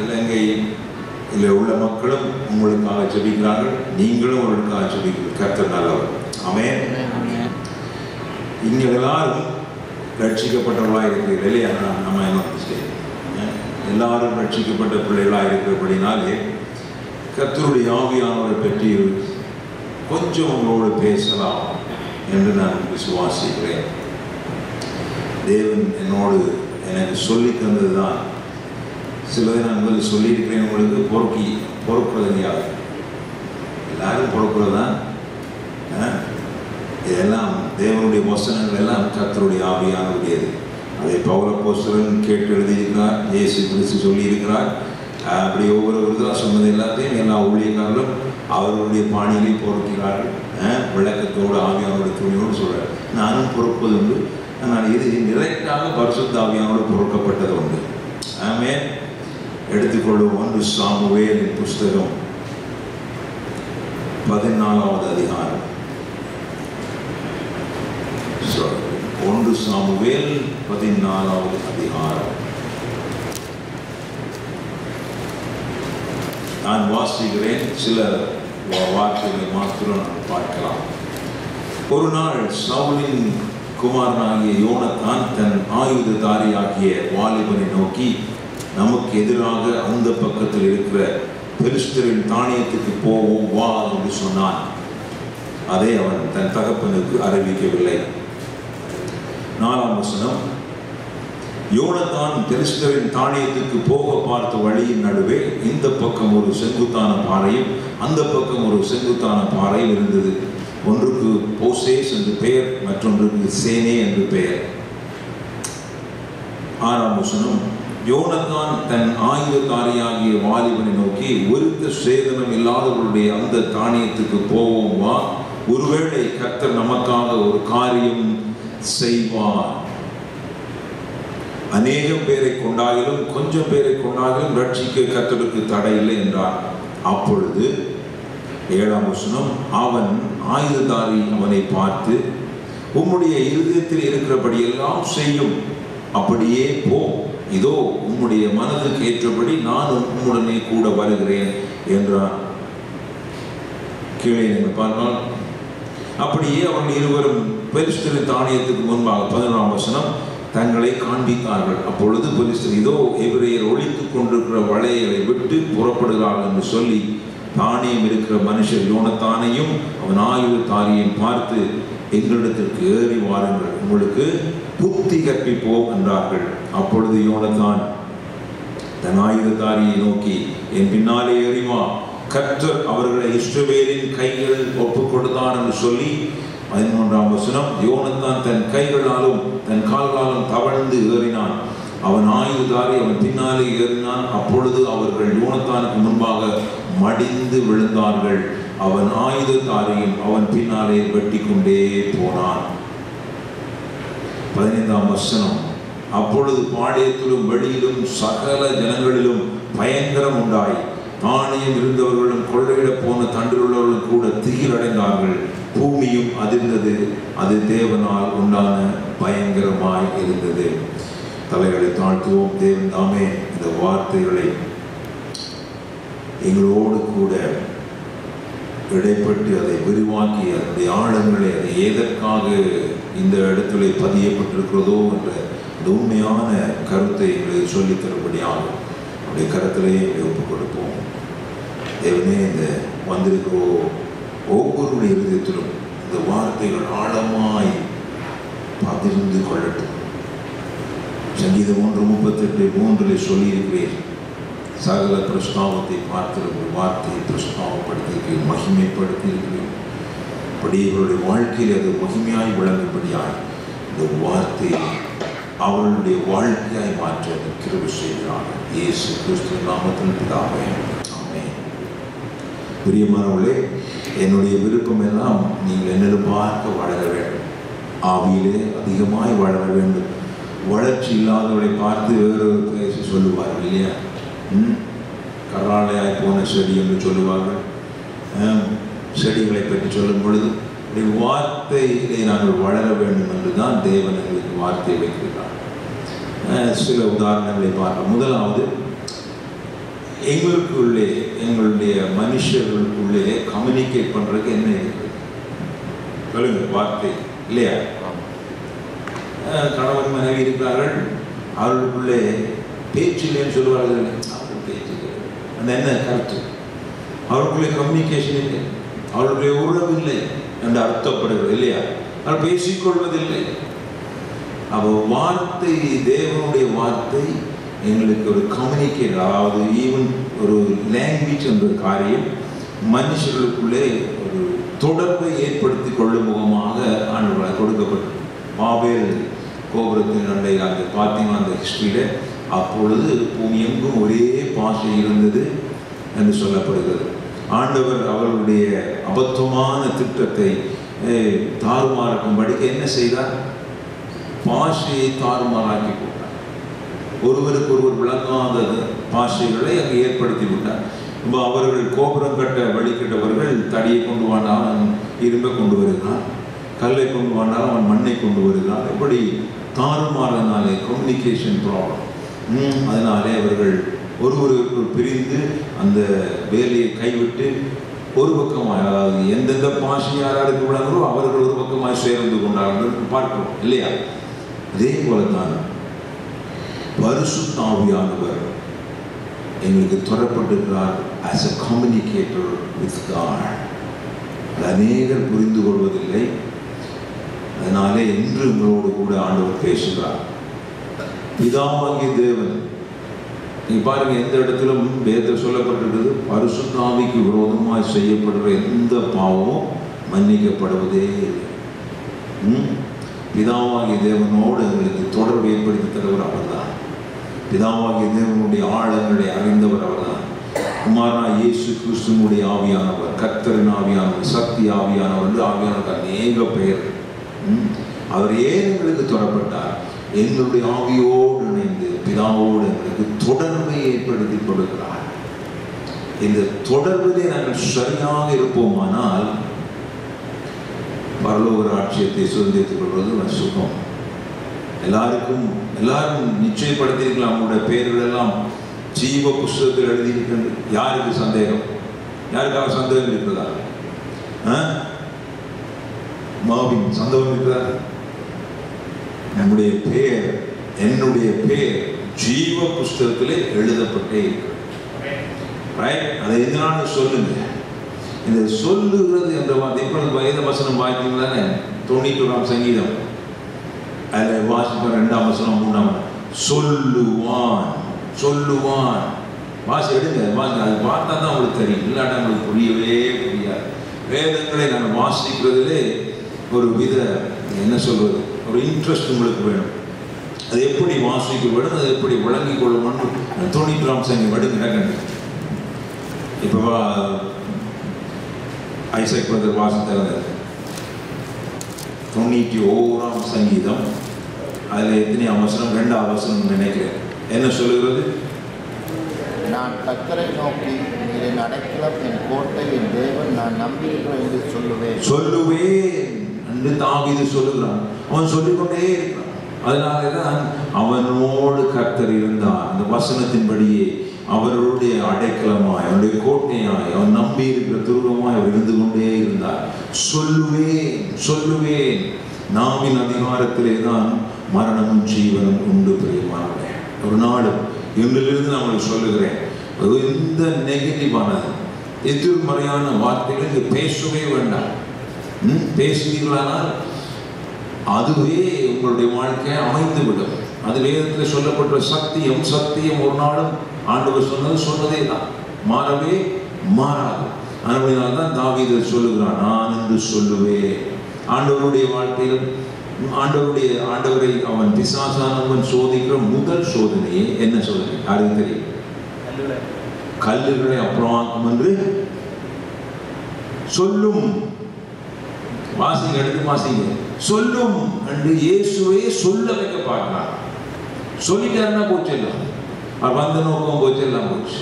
இலங்கையில் உள்ள மக்களும் உங்களுக்காக ஜெபிக்கிறார்கள். நீங்களும் உங்களுக்காக ஜெபிக்கிறீர்கள். கர்த்தர் நல்லவர். ஆமென். இங்கே எல்லாரும் ரட்சிக்கப்பட்டவர்களாக இருக்கிறீர்கள் இல்லையா? நம்ம என்ன எல்லாரும் ரட்சிக்கப்பட்ட பிள்ளைகளாக இருக்கிறபடினாலே கர்த்தருடைய ஆவியானவரை பற்றி கொஞ்சம் உங்களோடு பேசலாம் என்று நான் விசுவாசிக்கிறேன். தேவன் என்னோடு எனக்கு சொல்லி தந்தது தான். சிலதை நான் முதல்ல சொல்லியிருக்கிறேன். உங்களுக்கு பொறுக்கிறது யார்? எல்லாரும் பொறுக்கிறது தான். இதெல்லாம் தேவனுடைய வசனங்கள் எல்லாம் கர்த்தருடைய ஆவியானவருடையது. அதை பவுல் அப்போஸ்தலன் கேட்டு எழுதியிருக்கிறார். இயேசு கிறிஸ்து சொல்லியிருக்கிறார். அப்படி ஒவ்வொருவருதான் சொன்னது எல்லாத்தையும் எல்லா ஊழியக்காரர்களும் அவர்களுடைய பாணியிலே பொறுக்கிறார்கள். விளக்கத்தோடு ஆவியானோட துணியோடு சொல்கிறார். நானும் பொறுப்பது உண்டு. ஆனால் இது டிரெக்டாக பரிசுத்த ஆவியானோடு பொறுக்கப்பட்டது உண்டு. ஆமென். எடுத்துக்கொள்ளும் 1 சாமுவேலின் புஸ்தகம் 14வது அதிகாரம். 1 சாமுவேல் 14வது அதிகாரம். நான் வாசிக்கிறேன். சில வார்த்தைகளை மாத்திரம் நாம் பார்க்கலாம். ஒரு நாள் சவுலின் குமாரனாகிய யோனத்தான் தன் ஆயுததாரியாகிய வாலிபனை நோக்கி, நமக்கு எதிராக அந்த பக்கத்தில் இருக்கிற பெலிஸ்தரின் தானியத்துக்கு போவோம் வா என்று சொன்னான். அதை அவன் தன் தகப்பனுக்கு அறிவிக்கவில்லை. 4ஆம் வசனம், யோனத்தான் பெலிஸ்தரின் தானியத்துக்கு போக பார்த்த வழியின் நடுவே இந்த பக்கம் ஒரு செங்குத்தான பாறையும் அந்த பக்கம் ஒரு செங்குத்தான பாறையும் இருந்தது. ஒன்றுக்கு போசேஸ் என்று பெயர், மற்றொன்றுக்கு சேனே என்று பெயர். 6ஆம் வசனம், யோனத்தான் தன் ஆயுததாரியாகிய வாலிபனை நோக்கி, ஒருத்த சேதனம் இல்லாதவர்களுடைய அந்த தானியத்துக்கு போவோம் வா, ஒருவேளை கர்த்தர் நமக்காக ஒரு காரியம் செய்வார். அநேகம் பேரை கொண்டாயிலும் கொஞ்சம் பேரை கொண்டாயிலும் ரட்சிக்க கர்த்தருக்கு தடை இல்லை என்றார். அப்பொழுது 7ஆம் வசனம், அவன் ஆயுததாரி அவனை பார்த்து, உம்முடைய இருதயத்தில் இருக்கிறபடி எல்லாம் செய்யும், அப்படியே போ, இதோ உம்முடைய மனதுக்கு ஏற்றபடி நான் உம்முடனே கூட வருகிறேன் என்றான். கீழே நீங்கள் பார்த்தால், அப்படியே அவர்கள் இருவரும் பெலிஸ்தரின் தானியத்துக்கு முன்பாக 11ஆம் வசனம் தங்களை காண்பித்தார்கள். அப்பொழுது பெலிஸ்தர், இதோ எபிரேயர் ஒளித்துக் கொண்டிருக்கிற வளையலை விட்டு புறப்படுகிறார்கள் என்று சொல்லி தானியம் இருக்கிற மனுஷர் யோனத்தானையும் அவன் ஆயுததாரியையும் பார்த்து, எங்களிடத்திற்கு ஏறி வாருங்கள், உங்களுக்கு புத்தி கற்பிப்போம் என்றார்கள். அப்பொழுது யோனத்தான் தன் ஆயுததாரியை நோக்கி, என் பின்னாலே ஏறிவா, கர்த்தர் அவர்களை இஸ்ரவேலின் கைகள் ஒப்புக் கொடுத்தார் என்று சொல்லி 13ஆம் வசனம், யோனத்தான் தன் கைகளாலும் தன் கால்களாலும் தவழ்ந்து ஏறினான். அவன் ஆயுததாரி அவன் பின்னாலே ஏறினான். அப்பொழுது அவர்கள் யோனத்தானுக்கு முன்பாக மடிந்து விழுந்தார்கள். அவன் ஆயுததாரியும் அவன் பின்னாலே வெட்டி கொண்டே போனான். 15ஆம் வசனம், அப்பொழுது பாளையத்திலும் வெளியிலும் சகல ஜனங்களிலும் பயங்கரம் உண்டாய், தானியம் இருந்தவர்களும் கொள்ளையிடப் போன தண்டில் உள்ளவர்களும் கூட திகிலடைந்தார்கள். பூமியும் அதிர்ந்தது, அது தேவனால் உண்டான பயங்கரமாய் இருந்தது. தலைகளை தாழ்த்துவோம். தேவன் தாமே இந்த வார்த்தைகளை எங்களோடு கூட இடைப்பட்டு அதை விரிவாக்கி அதனுடைய ஆழங்களை அதை எதற்காக இந்த இடத்துல பதியப்பட்டிருக்கிறதோ என்ற அந்த உண்மையான கருத்தை எங்களை சொல்லித் தரும்படியாக அவருடைய கருத்திலேயே ஒப்புக் கொடுப்போம். தேவனே, இந்த வந்திருக்கிறோ ஒவ்வொருடைய இருதயத்திலும் இந்த வார்த்தைகள் ஆழமாய் பதிர்ந்து கொள்ளட்டும். சங்கீதம் 1:38 சொல்லியிருக்கிறேன், சகல பிரஸ்தாவத்தை பார்க்கிற ஒரு வார்த்தையை பிரஸ்தாவப்படுத்தியிருக்கிறேன், மகிமைப்படுத்தியிருக்கிறேன். அப்படி இவருடைய வாழ்க்கையில் அது மகிமையாய் விளங்கும்படியாய் இந்த வார்த்தையை அவர்களுடைய வாழ்க்கையாய் மாற்ற கிருபை செய்கிறார். இயேசு கிறிஸ்துவின் நாமத்தில் பிதாவே, ஆமென். பிரியமானவர்களே, என்னுடைய விருப்பம் எல்லாம் நீங்கள் என்னிடம் பார்க்க வளர வேண்டும், ஆவியிலே அதிகமாய் வளர வேண்டும். வளர்ச்சி இல்லாதவரை பார்த்து வேறொரு பேசி சொல்லுவார்கள் இல்லையா? கராளையாய் போன செடி என்று சொல்லுவார்கள். செடிகளை பற்றி சொல்லும் பொழுது வார்த்தையிலே நாங்கள் வளர வேண்டும் என்று தான் தேவன் எங்களுக்கு வார்த்தையை வைக்கிறார். சில உதாரணங்களை பார்க்க, முதலாவது, எங்களுக்குள்ளே எங்களுடைய மனுஷர்களுக்குள்ளே கம்யூனிகேட் பண்ணுறதுக்கு என்ன இருக்குது சொல்லுங்க? வார்த்தை இல்லையா? கணவன் மனைவி இருக்கிறார்கள், அவர்களுக்குள்ளே பேச்சில்லைன்னு சொல்லுவார்கள். அவர்கள் பேச்சில்லை, அந்த என்ன கருத்து? அவர்களுக்குள்ளே கம்யூனிகேஷன் இல்லை, அவர்களுடைய உறவு இல்லை என்று அர்த்தப்படுகிறது இல்லையா? அவர் பேசிக்கொள்வதில்லை. அப்போ வார்த்தை, தேவனுடைய வார்த்தை எங்களுக்கு ஒரு கம்யூனிகேட், அதாவது ஈவன் ஒரு லாங்குவேஜ் என்ற காரியம் மனுஷர்களுக்குள்ளே ஒரு தொடர்பை ஏற்படுத்தி கொள்ளும் முகமாக ஆண்டவரால் கொடுக்கப்பட்டது. பாபேல் கோபுரத்தின் அண்டையில் அங்கே பார்த்தீங்கன்னா அந்த ஹிஸ்டரியில் அப்பொழுது பூமி எங்கும் ஒரே பாஷை இருந்தது என்று சொல்லப்படுகிறது. ஆண்டவர் அவர்களுடைய அபத்தமான திட்டத்தை தாறுமாறாக்கும்படிக்கு என்ன செய்தார்? பாஷையை தாறுமாறாக்கி போட்டார். ஒருவருக்கு ஒருவர் விளங்காத பாஷைகளை அங்கே ஏற்படுத்தி விட்டார். அவர்கள் கோபுரம் கட்ட வழிகட்டவர்கள் தடியை கொண்டு வந்தால் அவன் இரும்பை கொண்டு வருகிறான், கல்லை கொண்டு வந்தால் அவன் மண்ணை கொண்டு வருகிறான். இப்படி தாறுமாறனாலே கம்யூனிகேஷன் ப்ராப்ளம். அதனாலே அவர்கள் ஒருவருக்கு பிரிந்து அந்த வேலையை கைவிட்டு ஒரு பக்கமாய், அதாவது எந்தெந்த பாஷை யாராருக்கு விளங்குறோ அவர்கள் ஒரு பக்கமாய் சேர்ந்து கொண்டார்கள் பார்க்கிறோம் இல்லையா? அதே போலதான் பரிசுத்த ஆவியானவர் எங்களுக்கு தொடரப்பட்டிருக்கிறார் as a communicator with God. அநேகர் புரிந்து கொள்வதில்லை. அதனாலே இன்று உங்களோடு கூட ஆண்டவர் பேசுகிறார். பிதாவாகிய தேவன், நீங்க பாருங்க, எந்த இடத்திலும் வேதத்தில் சொல்லப்பட்டிருக்கிறது, பரிசுத்த ஆவிக்கு விரோதமாய் செய்யப்படுற எந்த பாவமும் மன்னிக்கப்படுவதே இல்லை. பிதாவாகிய தேவனோடு எங்களுக்கு தொடர்பு ஏற்படுத்தி தருவர் அவர்தான். பிதாவாகிய தேவனுடைய ஆழங்களை அறிந்தவர் அவர்தான். குமாரனா இயேசு கிறிஸ்துவனுடைய ஆவியானவர், கர்த்தரின் ஆவியானவர், சக்தி ஆவியானவர், ஆவியானவர் அநேக பெயர். அவர் ஏன் எங்களுக்கு தொடரப்பட்டார்? எங்களுடைய ஆவியோடு இணைந்து பிதாவோடு எங்களுக்கு தொடர்பை ஏற்படுத்தி கொடுக்கிறார். இந்த தொடர்பிலே நாங்கள் சரியாக இருப்போமானால் பரலோக ராஜ்யத்தை சுதந்திரித்துக் கொள்வது சுகம். எல்லாரும் நிச்சயப்படுத்தியிருக்கலாம். அவங்களுடைய பெயர்கள் எல்லாம் ஜீவ புஸ்தகத்தில் எழுதியிருக்கிறது. யாருக்கு சந்தேகம்? யாருக்காக சந்தேகம் இருக்கிறதா? மாவின் சந்தேகம் இருக்கிறதா? நம்முடைய பெயர், என்னுடைய பெயர் ஜீவ புஸ்தகத்திலே எழுதப்பட்டே இருக்கிறது. அதை எதனால சொல்லுங்க. இந்த சொல்லுகிறது என்ற வார்த்தை இப்பொழுது வேத வசனம் வாய்த்தீங்களானே 91ஆம் சங்கீதம் அதில் வாசிப்போம் 2ஆம் வசனம் 3ஆம் சொல்லுவான் சொல்லுவான் வாசி எடுங்க வாங்க. அது பார்த்தா தான் உங்களுக்கு தெரியும், இல்லாட்டா உங்களுக்கு புரியவே புரியாது. வேதங்களை நான் வாசிக்கிறதுலே ஒரு வித என்ன சொல்வது, ஒரு இன்ட்ரெஸ்ட் உங்களுக்கு வேணும். அது எப்படி வாசிக்க வேணும், அது எப்படி விளங்கிக் கொள்ளணும்னு 91ஆம் சங்கீதம் எடுங்க. இப்போ ஐசக் பிரதர் வாசித்தவர் 91ஆம் சங்கீதம் அதில் எத்தனையாம் வசனம்? 2ஆம் வசனம் நினைக்கிறேன். என்ன சொல்லுகிறது? நான் கர்த்தரை நோக்கி நீரை அடைக்கலம், என் கோட்டை, என் தேவன், நான் நம்பியிருக்கிறேன் என்று சொல்லுவேன் என்று தாவீது சொல்லுகிறான். அவன் சொல்லிக்கொண்டே இருக்கிறான். அதனாலதான் அவனோடு கர்த்தர் இருந்தார். அந்த வசனத்தின்படியே அவருடைய அடைக்கலமாய், அவருடைய கோட்டையாய், அவன் நம்பி இருக்கிற துருவமாய் அவர் இருந்து கொண்டே இருந்தார். சொல்லுவேன் நாவின் அதிகாரத்திலே தான் மரணமும் ஜீவனும் உண்டு. பிரியமானவர்களே, ஒரு நாடு இன்றிலிருந்து நான் உங்களுக்கு சொல்லுகிறேன், எந்த நெகட்டிவானது எதிர்மறையான வார்த்தைகள் இங்கு பேசவே வேண்டாம். பேசுவீர்களானால் அதுவே உங்களுடைய வாழ்க்கையை அமைந்துவிடும். அது வேதத்தில் சொல்லப்பட்ட சத்தியம் ஒரு நாளும் ஆண்டவர் சொன்னதே தான், மாறவே மாறாது. அதனால்தான் தாவீது சொல்லுகிறான், நான் என்று சொல்லுவேன். ஆண்டவருடைய வாழ்க்கையில் ஆண்டவரை அவன் பிசாசானவன் சோதிக்கிற முதல் சோதனையே என்ன சோதனை? யாருக்கு தெரியும்? கல்லுகளை அப்புறமாக்கும் என்று சொல்லும். வாசிங்க, எடுத்து வாசிங்க. சொல்லும் என்று இயேசுவே சொல்ல வைக்க பார்க்கிறார். சொல்லிட்டாருன்னா போச்சு எல்லாம், அவர் வந்த நோக்கம் போச்சு, எல்லாம் போச்சு.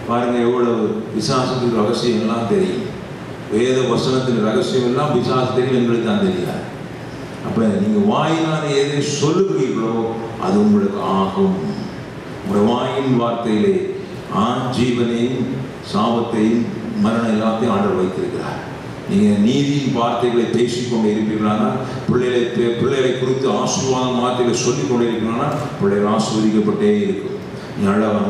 பாருங்க எவ்வளவு பிசாசத்துக்கு ரகசியம் எல்லாம் தெரியும். வேத வசனத்தின் ரகசியம் எல்லாம் பிசாசு தெரியும், எங்களுக்கு தான் தெரியாது. அப்ப நீங்க வாயினால எதை சொல்லுகிறீர்களோ அது உங்களுக்கு ஆகும். உங்களுடைய வாயின் வார்த்தையிலே ஜீவனையும் சாபத்தையும் மரணம் எல்லாத்தையும் ஆண்டவர் வைத்திருக்கிறார். நீங்க நீதியின் வார்த்தைகளை பேசிக்கொண்டே இருப்பீர்களானா, பிள்ளைகளை குறித்து ஆசீர்வாதம் வார்த்தைகளை சொல்லிக் கொண்டே இருக்கிறானா, பிள்ளைகள் ஆசீர்வதிக்கப்பட்டே இருக்கும்.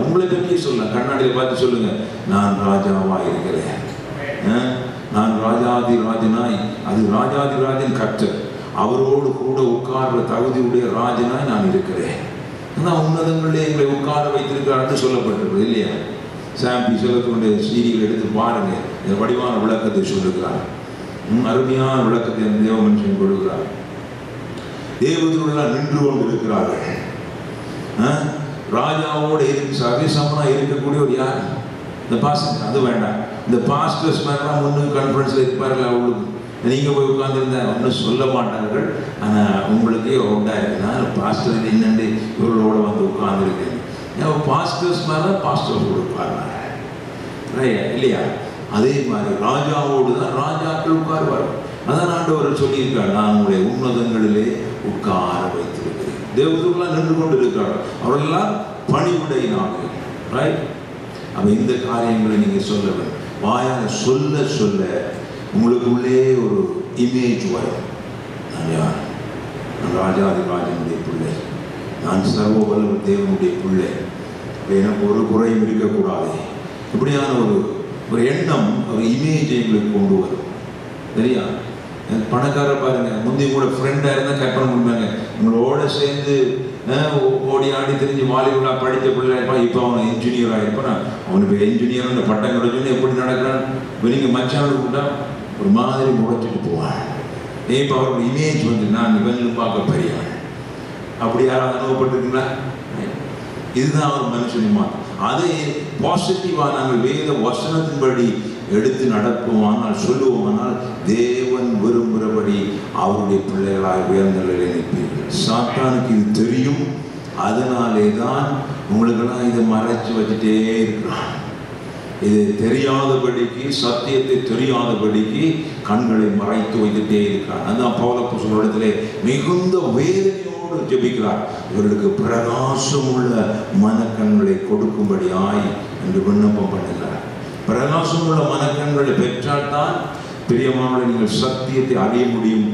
உங்களை பற்றி சொல்ல கண்ணாடியில் பார்த்து சொல்லுங்க, நான் ராஜாவா இருக்கிறேன், நான் ராஜாதி ராஜனாய், அது ராஜாதி ராஜன் கர்த்தர், அவரோடு கூட உட்கார்ற தகுதியுடைய ராஜனாய் நான் இருக்கிறேன். ஆனால் உன்னதங்களிலே எங்களை உட்கார வைத்திருக்கிறான்னு சொல்லப்பட்டிருக்கு இல்லையா? சாம்பி சொல்லக்கூடிய சீரியல் எடுத்து பாருங்க, இந்த வடிவான விளக்கத்தை சொல்லுகிறார். அருமையான விளக்கத்தை அந்த தேவ மனுஷன் கொடுக்கிறார். தேவதூரெல்லாம் நின்று கொண்டு இருக்கிறார்கள். ராஜாவோடு சகசமனா இருக்கக்கூடிய ஒரு யார்? இந்த பாஸ்டர். அது வேண்டாம், இந்த பாஸ்டர்ஸ் மேலாம் ஒன்று கான்ஃபரன்ஸில் இருப்பார்கள். அவங்களுக்கு நீங்கள் போய் உட்காந்துருந்தா ஒன்றும் சொல்ல மாட்டார்கள். ஆனால் உங்களுக்கே உண்டாயிருக்குன்னா பாஸ்டர் என்னென்று இவர்களோட வந்து உட்கார்ந்துருக்கேன். பாஸ்டர்ஸ் மேலே பாஸ்டர்ஸ் கொடுப்பாங்க இல்லையா? அதே மாதிரி ராஜாவோடு தான் ராஜாக்கள் உட்காருவார். அதான் ஆண்டவர் சொல்லியிருக்கார், நான் உங்களுடைய உன்னதங்களிலே உட்கார வைத்திருக்கிறேன். தேவதூரெல்லாம் நின்று கொண்டு இருக்கிறார். அவரெல்லாம் பணிவுடையினாங்க. ரைட்? அப்போ இந்த காரியங்களை நீங்கள் சொல்ல வேண்டும். வாயால் சொல்ல சொல்ல உங்களுக்குள்ளே ஒரு இமேஜ் வரும். நான் யார்? நான் ராஜாதி ராஜனுடைய பிள்ளை, நான் சர்வ வல்ல தேவனுடைய பிள்ளை, எனக்கு ஒரு குறையும் இருக்கக்கூடாது. இப்படியான ஒரு எண்ணம், ஒரு இமேஜை எங்களுக்கு கொண்டு வரும். சரியா? பணக்காரர் பாருங்க, முந்தைய கூட ஃப்ரெண்டாக இருந்தால் கற்பனை பண்ணுவாங்க, உங்களோட சேர்ந்து ஓடி ஆடி தெரிஞ்சு வாலிபுலா படித்த பிள்ளை இருப்பான், இப்போ அவன் இன்ஜினியராக இருப்பான். அவனுக்கு என்ஜினியர் பட்டம் கிடைச்சோன்னு எப்படி நடக்கிறான்? நீங்கள் மச்சானு கூட்டா ஒரு மாதிரி முளைச்சிட்டு போவான். இப்போ அவரோட இமேஜ் வந்து நான் இவங்களும் பார்க்க பெரியவன். அப்படி யாராவது அனுபவப்பட்டிருக்கீங்களா? இதுதான் அவர் மனுஷனுமா. அதை பாசிட்டிவாக நாங்கள் வேத வசனத்தின்படி எடுத்து நடப்போமானால், சொல்லுவோமானால், தேவன் விரும்புகிறபடி அவருடைய பிள்ளைகளாக உயர்ந்த நிலையில் நிற்பீர்கள். சாத்தானுக்கு இது தெரியும். அதனாலே தான் உங்களுக்கெல்லாம் இதை மறைச்சு வச்சுட்டே இருக்கிறான். இது தெரியாதபடிக்கு, சத்தியத்தை தெரியாதபடிக்கு கண்களை மறைத்து வைத்துட்டே இருக்கிறான். அதுதான் பவுலப்போஸ்தலனிடத்திலே மிகுந்த வேதனையோடு ஜெபிக்கிறார், இவர்களுக்கு பிரகாசமுள்ள மனக்கண்களை கொடுக்கும்படியாய் என்று விண்ணப்பம் பண்ணுகிறார். பிரகாசமுள்ள மனக்கண்களை பெற்றால்தான் பிரியமானவர்களே நீங்கள் சத்தியத்தை அறிய முடியும்.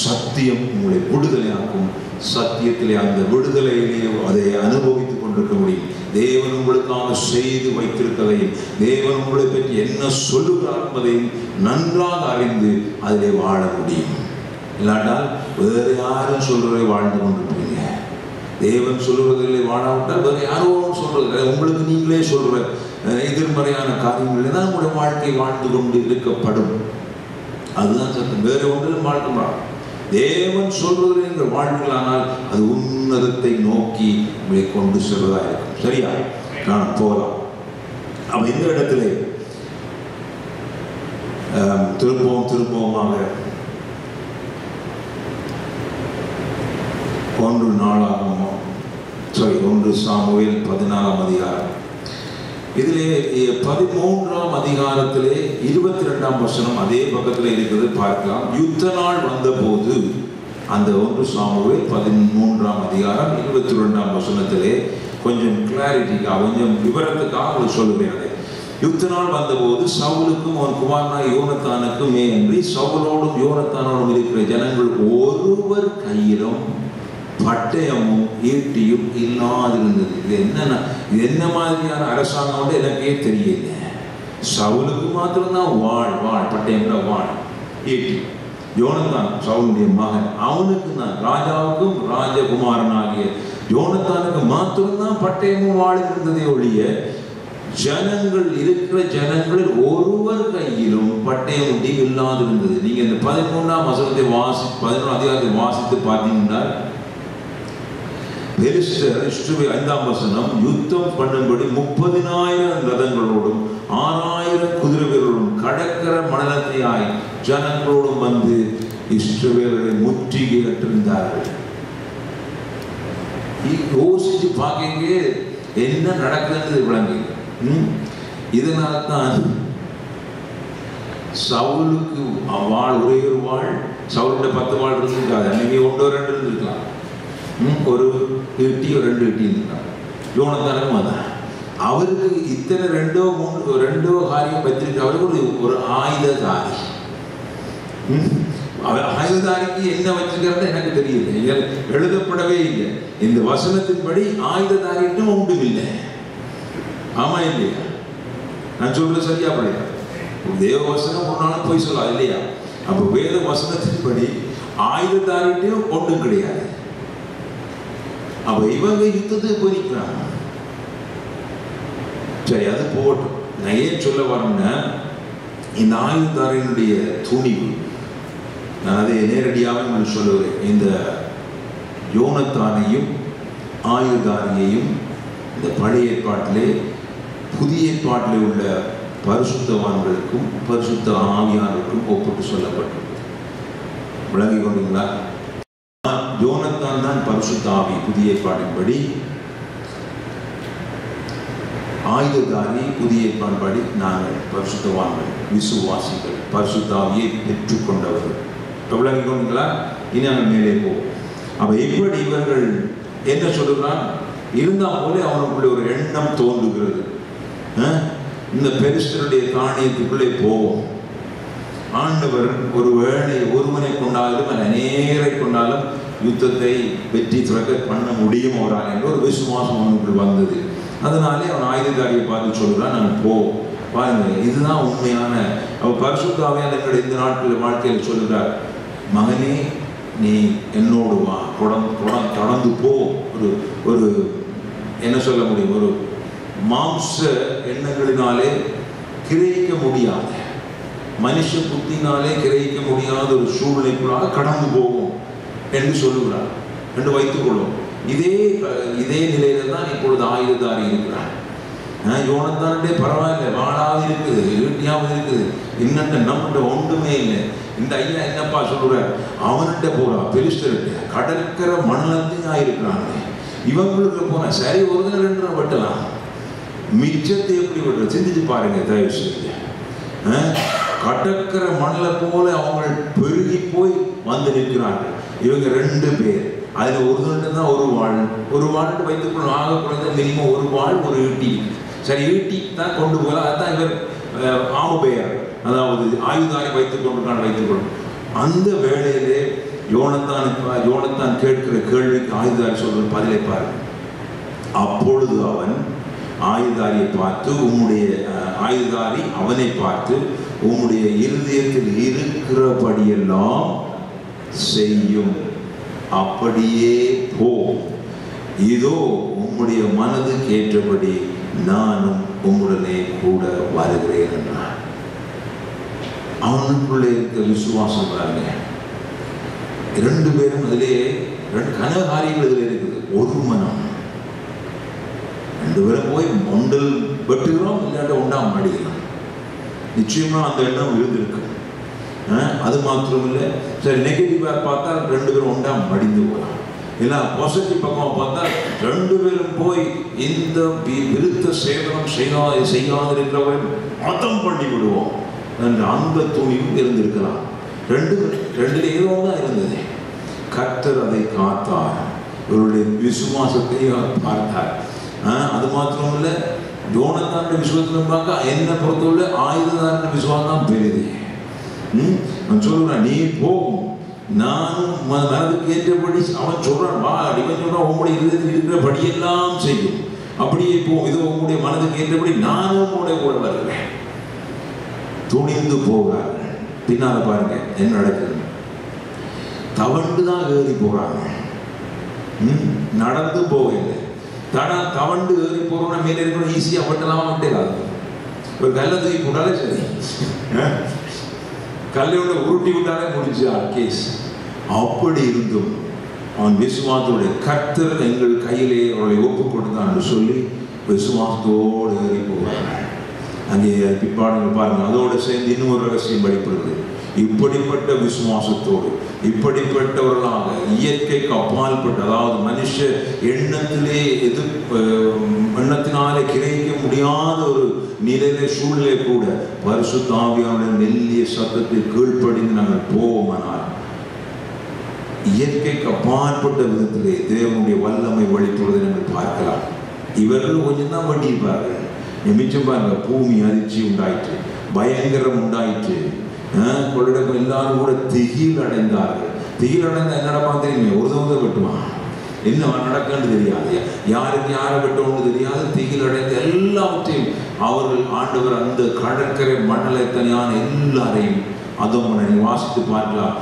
சத்தியம் உங்களை விடுதலையாக்கும். சத்தியத்திலே அந்த விடுதலையிலே அதை அனுபவித்துக் கொண்டிருக்க முடியும். தேவன் உங்களுக்காக செய்து வைத்திருப்பதையும், தேவன் உங்களை பற்றி என்ன சொல்லுகிறார் என்பதையும் நன்றாக அறிந்து அதிலே வாழ முடியும். இல்லாட்டால் வேறு யாரும் சொல்றதை வாழ்ந்து கொண்டிருப்பீங்க. தேவன் சொல்லுவதில்லை வாழாவிட்டால் வேறு யாரோ சொல்றது, உங்களுக்கு நீங்களே சொல்ற எதிர்மறையான காரியங்களில் தான் உங்களுடைய வாழ்க்கை வாழ்ந்து கொண்டு இருக்கப்படும். அதுதான் சத்தம். வேறு ஒன்றிலும் வாழ்க்கை தேவன் சொல்வது என்ற வாழ்க்கையானால் அது உன்னதத்தை நோக்கி உங்களை கொண்டு செல்வதா இருக்கும். சரியா? நான் போகலாம். அப்ப இந்த இடத்துல திரும்பவுமாக 1 சாமுவேல் 14ஆம் அதிகாரம். இதிலே 13ஆம் அதிகாரத்திலே 22ஆம் வசனம் அதே பக்கத்தில் இருக்கிறது பார்க்கலாம். யுத்த நாள் வந்த போது, அந்த 1 சாமுவேல் 13ஆம் அதிகாரம் 22ஆம் வசனத்திலே கொஞ்சம் கிளாரிட்டிக்காக, கொஞ்சம் விவரத்துக்காக உங்களுக்கு சொல்லுகிறேன். யுத்த நாள் வந்தபோது சவுலுக்கும் அவன் குமாரனாய் யோனத்தானுக்கும் அன்றி சவுலோடும் யோனத்தானோடும் இருக்கிற ஜனங்கள் ஒருவர் கையிலும் பட்டயமும் ஈட்டியும் இல்லாதிருந்தது. இது என்ன மாதிரியான அரசாங்கம் எனக்கே தெரியல. சவுலுக்கு மாத்திரம்தான் வாழ் பட்டயம்ல வாழ் ஈட்டி. யோனத்தான் சவுலுடைய மகன், அவனுக்கு தான் ராஜாவுக்கும் ராஜகுமாரனாகிய யோனத்தானுக்கு மாத்திரம்தான் பட்டயமும் வாழ் இருந்ததே ஒழிய ஜனங்கள் இருக்கிற ஜனங்களில் ஒருவர் கையிலும் பட்டயம் ஒட்டி இல்லாதிருந்தது. நீங்க இந்த 13ஆம் வசனத்தை 11ஆம் அதிகாரத்தை வாசித்து பார்த்தீங்கன்னா, பெலிஸ்தர் 5ஆம் வசனம் யுத்தம் பண்ணும்படி 30,000 ரதங்களோடும் 6,000 குதிரை வீரரோடும் கடற்கரை மணலத்தையாய் ஜனங்களோடும் வந்து இஸ்ரவேலரை முற்றுகையிட்டிருந்தார்கள். யோசிச்சு பார்க்க என்ன நடக்குதுன்றது விளங்கு. இதனால தான் சவுலுக்கு வாழ் ஒரே ஒரு வாழ், சவுலுடைய 10 வாழ் இருந்திருக்காது, அன்னைக்கு 1 2 இருந்திருக்கலாம். ஒரு ஈட்டி 2 ஈட்டி இருந்திருக்காங்க. யோனத்தானுக்கும் அதான். அவருக்கு இத்தனை 2 3 காரியம் வச்சிருக்கு. அவருக்கு ஒரு ஆயுததாரி. ஆயுததாரிக்கு என்ன வச்சிருக்கிறது எனக்கு தெரியல, எழுதப்படவே இல்லை. இந்த வசனத்தின்படி ஆயுததாரிக்கும் ஒன்றும் இல்லை. ஆமா இல்லையா? நான் சொல்றது சரியா படையா? தேவ வசனம் ஒரு நாளும் போய் சொல்லலாம் இல்லையா? அப்ப வேத வசனத்தின்படி ஆயுததாரிட்டையும் ஒன்றும் கிடையாது. அப்ப இவங்க யுத்தத்துக்கு போயிருக்கிறாங்க. சரி, அது போகட்டும். நான் ஏன் சொல்ல வரேன்னா, இந்த ஆயுததாரியினுடைய துணிவு, நான் அதை நேரடியாக உங்களுக்கு சொல்லுவேன். இந்த யோனத்தானையும் ஆயுததாரியையும் இந்த பழைய ஏற்பாட்டிலே புதிய ஏற்பாட்டிலே உள்ள பரிசுத்தவான்களுக்கும் பரிசுத்த ஆவியானருக்கும் ஒப்பிட்டு சொல்லப்பட்டது. விளங்கி கொண்டீங்களா? யோனத்தான் தான் பரிசுத்த ஆவி புதிய ஏற்பாட்டின்படி, ஆயுததாரி புதிய ஏற்பாட்டின்படி நாங்கள் பரிசுத்தவான்கள், விசுவாசிகள், பரிசுத்த ஆவியை பெற்றுக்கொண்டவர்கள். விளங்கி கொண்டீங்களா? இனி நாங்கள் மேலே போவோம். அப்ப இப்படி இவர்கள் என்ன சொல்லுகிறான்? இருந்தால் போல அவனுக்குள்ள ஒரு எண்ணம் தோன்றுகிறது. இந்த பெலிஸ்தருடைய தானியத்துக்குள்ளே போவோம். ஆண்டவர் ஒரு வேளை ஒருவனை கொண்டாலும் அநேகரை கொண்டாலும் யுத்தத்தை வெற்றி துறக்க பண்ண முடியும் அவரால் என்ற ஒரு விசுவாசம் அவனுக்குள் வந்தது. அதனாலே அவன் ஆயுததாரியை பார்த்து சொல்கிறான், நான் போ பாருங்க. இதுதான் உண்மையான பரிசுத்த ஆவியானவர் இந்த நாட்கள் வாழ்க்கையில் சொல்கிறார், மகனே நீ என்னோடு வா, தொடர்ந்து போ. ஒரு என்ன சொல்ல முடியும், ஒரு மாம்ச எண்ணங்களினாலே கிரகிக்க முடியாத, மனுஷ புத்தினாலே கிரகிக்க முடியாத ஒரு சூழ்நிலைக்குள்ளாக கடந்து போகும் என்று சொல்லுகிறார் என்று வைத்துக் கொள்ளும். இதே நிலையில தான் இப்பொழுது ஆயுததாரி இருக்கிறார். யோனத்தான்டே பரவாயில்ல, வாழாவது இருக்குது, ஈட்டியாவது இருக்குது, இன்னொன்று நம்மகிட்ட ஒன்றுமே இல்லை. இந்த ஐயா என்னப்பா சொல்றார், அவன்கிட்ட போறா பெலிஸ்தர்கிட்ட கடற்கரை மணலத்தையும் ஆயிருக்கிறாங்க, இவங்களுக்கு போனா சரி ஒரு தினம் 2 நாள் வெட்டலாம், மிச்சத்தை எப்படி வெட்டுற சிந்திச்சு பாருங்க தயவு செய்து. கடற்கரை மணலை போல அவங்க பெருகி போய் வந்து நிற்கிறார்கள். இவங்க 2 பேர், அதுல ஒரு தான் ஒரு வாழ் வைத்துக்கொள்ளும். ஆக குறைந்த மினிமம் ஒரு வாழ் ஒரு ஈட்டி, சரி ஈட்டி தான் கொண்டு போகலாம். அதுதான் இவர் ஆமபெயர், அதாவது ஆயுதாரி வைத்துக் கொள்ளும். அந்த வேளையிலே யோனத்தான் கேட்கிற கேள்விக்கு ஆயுதாரி சொல்ற பதிலை பாருங்க. அப்பொழுது அவன் ஆயுதாரியை பார்த்து, ஆயுதாரி அவனை பார்த்து, உம்முடைய இருதயத்தில் இருக்கிறபடியெல்லாம் செய்யும், அப்படியே போ, இதோ உம்முடைய மனதுக்கு ஏற்றபடி நானும் உம்முடனே கூட வருகிறேன் என்றார். அவனுக்குள்ளே இருக்க விசுவாசம் பாருங்க. 2 பேரும் அதிலே 2 கனகாரியங்கள் இதில் இருக்குது. ஒரு மனம், 2 பேரும் போய் ஒன்றில் வெட்டுகிறோம், இல்லாட்ட ஒன்றாம் அடிக்கிறோம். நிச்சயமா அந்த எண்ணம் இருந்திருக்கு. அது மாத்திரம் இல்லை, சரி நெகட்டிவாக பார்த்தா 2 பேரும் ஒன்றாம் மடிந்து போகலாம், இல்லை பாசிட்டிவ் பக்கம் பார்த்தா 2 பேரும் போய் இந்த விருத்த சேதனம் செய்யாதிருக்கிறவன் மதம் பண்ணி விடுவோம் என்ற அந்த துணிவும் இருந்திருக்கலாம். 2 ஏதோ தான் இருந்தது. கர்த்தர் அதை காத்தார், இவருடைய விசுவாசத்தை பார்த்தார். அது மாத்திரம் இல்லை, யோனத்தானுடைய விசுவாசத்தை பார்க்க என்ன பொறுத்தவரை ஆயுததான விசுவாசம் தான் பெரியது. நான் சொல்றேன், நீ போகும், நானும் மனதுக்கு ஏற்றபடி அவன் சொல்றான், வா இவன் சொல்றான், உங்களுடைய இதயத்தில் இருக்கிறபடியெல்லாம் செய்யும், அப்படியே போ, இதோ உங்களுடைய மனதுக்கு ஏற்றபடி நானும் உங்களுடைய கூட வருகிறேன். துணிந்து போகிறார்கள். பின்னால பாருங்க என்ன நடக்குது. தவண்டு தான் ஏறி போறாங்க, நடந்து போகல. தவண்டு ஏறி போறோம்னா மேலே இருக்கணும், ஈஸியா பட்டலாம் விட்டுறாது. ஒரு கல்லை தூக்கி போட்டாலே சரி, கல்லையோட உருட்டி விட்டாலே முடிஞ்சு கேஸ். அப்படி இருந்தும் அவன் விசுவாசத்தோட கர்த்தர் எங்கள் கையிலே அவர்களை ஒப்பு கொடுத்தான் சொல்லி விசுவாசத்தோடு ஏறி போவார்கள். அங்கே பிற்பாடுகள் பாருங்க, அதோடு சேர்ந்து இன்னும் ஒரு ரகசியம் படிப்படுது. இப்படிப்பட்ட விசுவாசத்தோடு இப்படிப்பட்டவர்களாக இயற்கைக்கு அப்பால்பட்ட, அதாவது மனுஷ எண்ணத்தினாலே கிரகிக்க முடியாத ஒரு நிலையில சூழ்நிலை கூட பரிசுத்த ஆவியானவருடைய மெல்லிய சத்தத்தை கீழ்ப்படிந்து நாங்கள் போவோமானால் இயற்கைக்கு அப்பாற்பட்ட விதத்திலே தேவனுடைய வல்லமை வழிபடுவதை நாங்கள் பார்க்கலாம். இவர்கள் கொஞ்சம் தான் வண்டியிருப்பார்கள். மிச்சம் பாருங்க, பூமி அதிர்ச்சி உண்டாயிற்று, பயங்கரம் உண்டாயிற்று, கொள்ளிடம் எல்லாரும் கூட திகில் அடைந்தார்கள். திகில் அடைந்தா என்ன நடப்பான்னு தெரியுமே, ஒரு தவங்க வெட்டுவான், என்ன நடக்குன்னு தெரியாது, யாருக்கு யாரை வெட்டோன்னு தெரியாது. திகில் அடைந்த எல்லாவற்றையும் அவர்கள் ஆண்டவர் அந்த கடற்கரை மணலை தனியான எல்லாரையும் அதுவும் நீ வாசித்து பார்க்கலாம்.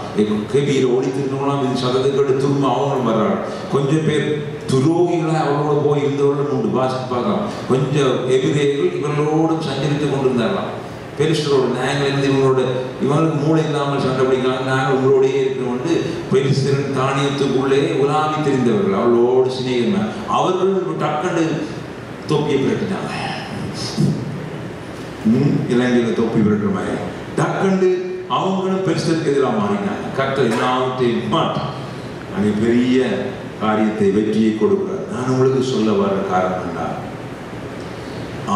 கேபியில் ஒழித்திருந்தவங்களாம் இது சதத்துக்கு திரும்ப அவங்களும் வர்றாங்க. கொஞ்சம் பேர் துரோகிகளாக அவர்களோட போய் இருந்தவர்களும் உண்டு, வாசித்து பார்க்கலாம். கொஞ்சம் எபிரேயர்கள் இவர்களோடும் சஞ்சரித்துக் கொண்டிருந்தார்களாம். பெலிஸ்தரோடு நாங்கள் இருந்து இவங்களுக்கு மூளை இல்லாமல் சண்டை பிடிக்கிறாங்க, நாங்கள் உங்களோடையே இருக்கிறோம்னு பெலிஸ்தரின் தானியத்துக்குள்ளே உலாவி தெரிந்தவர்கள், அவளோடு சிநேகமாக அவர்கள் டக்கண்டு தொப்பியை பிரட்டினாங்க. இலங்கையில் தொப்பி பிரட்டுற மாதிரி டக்கண்டு அவங்களும் பெலிஸ்தருக்கு எதிராக மாறினாங்க. கர்த்தர் எல்லாவற்றையும் மாட்டான், அங்கே பெரிய காரியத்தை வெற்றியை கொடுக்கிறார். நான் உங்களுக்கு சொல்ல வர காரணம் என்ன,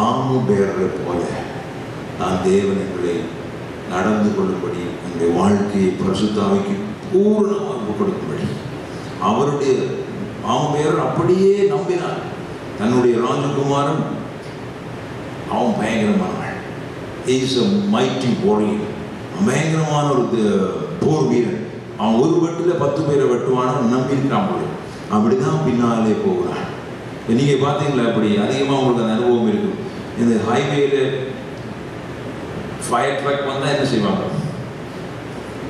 ஆமபேரை போல நான் தேவன் எங்களை நடந்து கொள்ளும்படி என்னுடைய வாழ்க்கையை பரிசுத்த ஆவிக்கு பூரணமாக கொடுக்கும்படி அவருடைய ஆமபேரர் அப்படியே நம்பினார். தன்னுடைய ராஜகுமாரன் அவன் பயங்கரமானவன், இஸ் a mighty warrior. பயங்கரமான ஒரு போர் வீரன். அவன் ஒரு வெட்டில் 10 பேரை வெட்டுவான்னு நம்பியிருக்கான் போல. அப்படிதான் பின்னாலே போகிறான். நீங்கள் பார்த்தீங்களா? அப்படி அதிகமாக உங்களுக்கு அந்த அனுபவம் இருக்கும். இந்த ஹைவேல ஃபயர் ட்ரக் வந்தால் என்ன செய்வாங்க?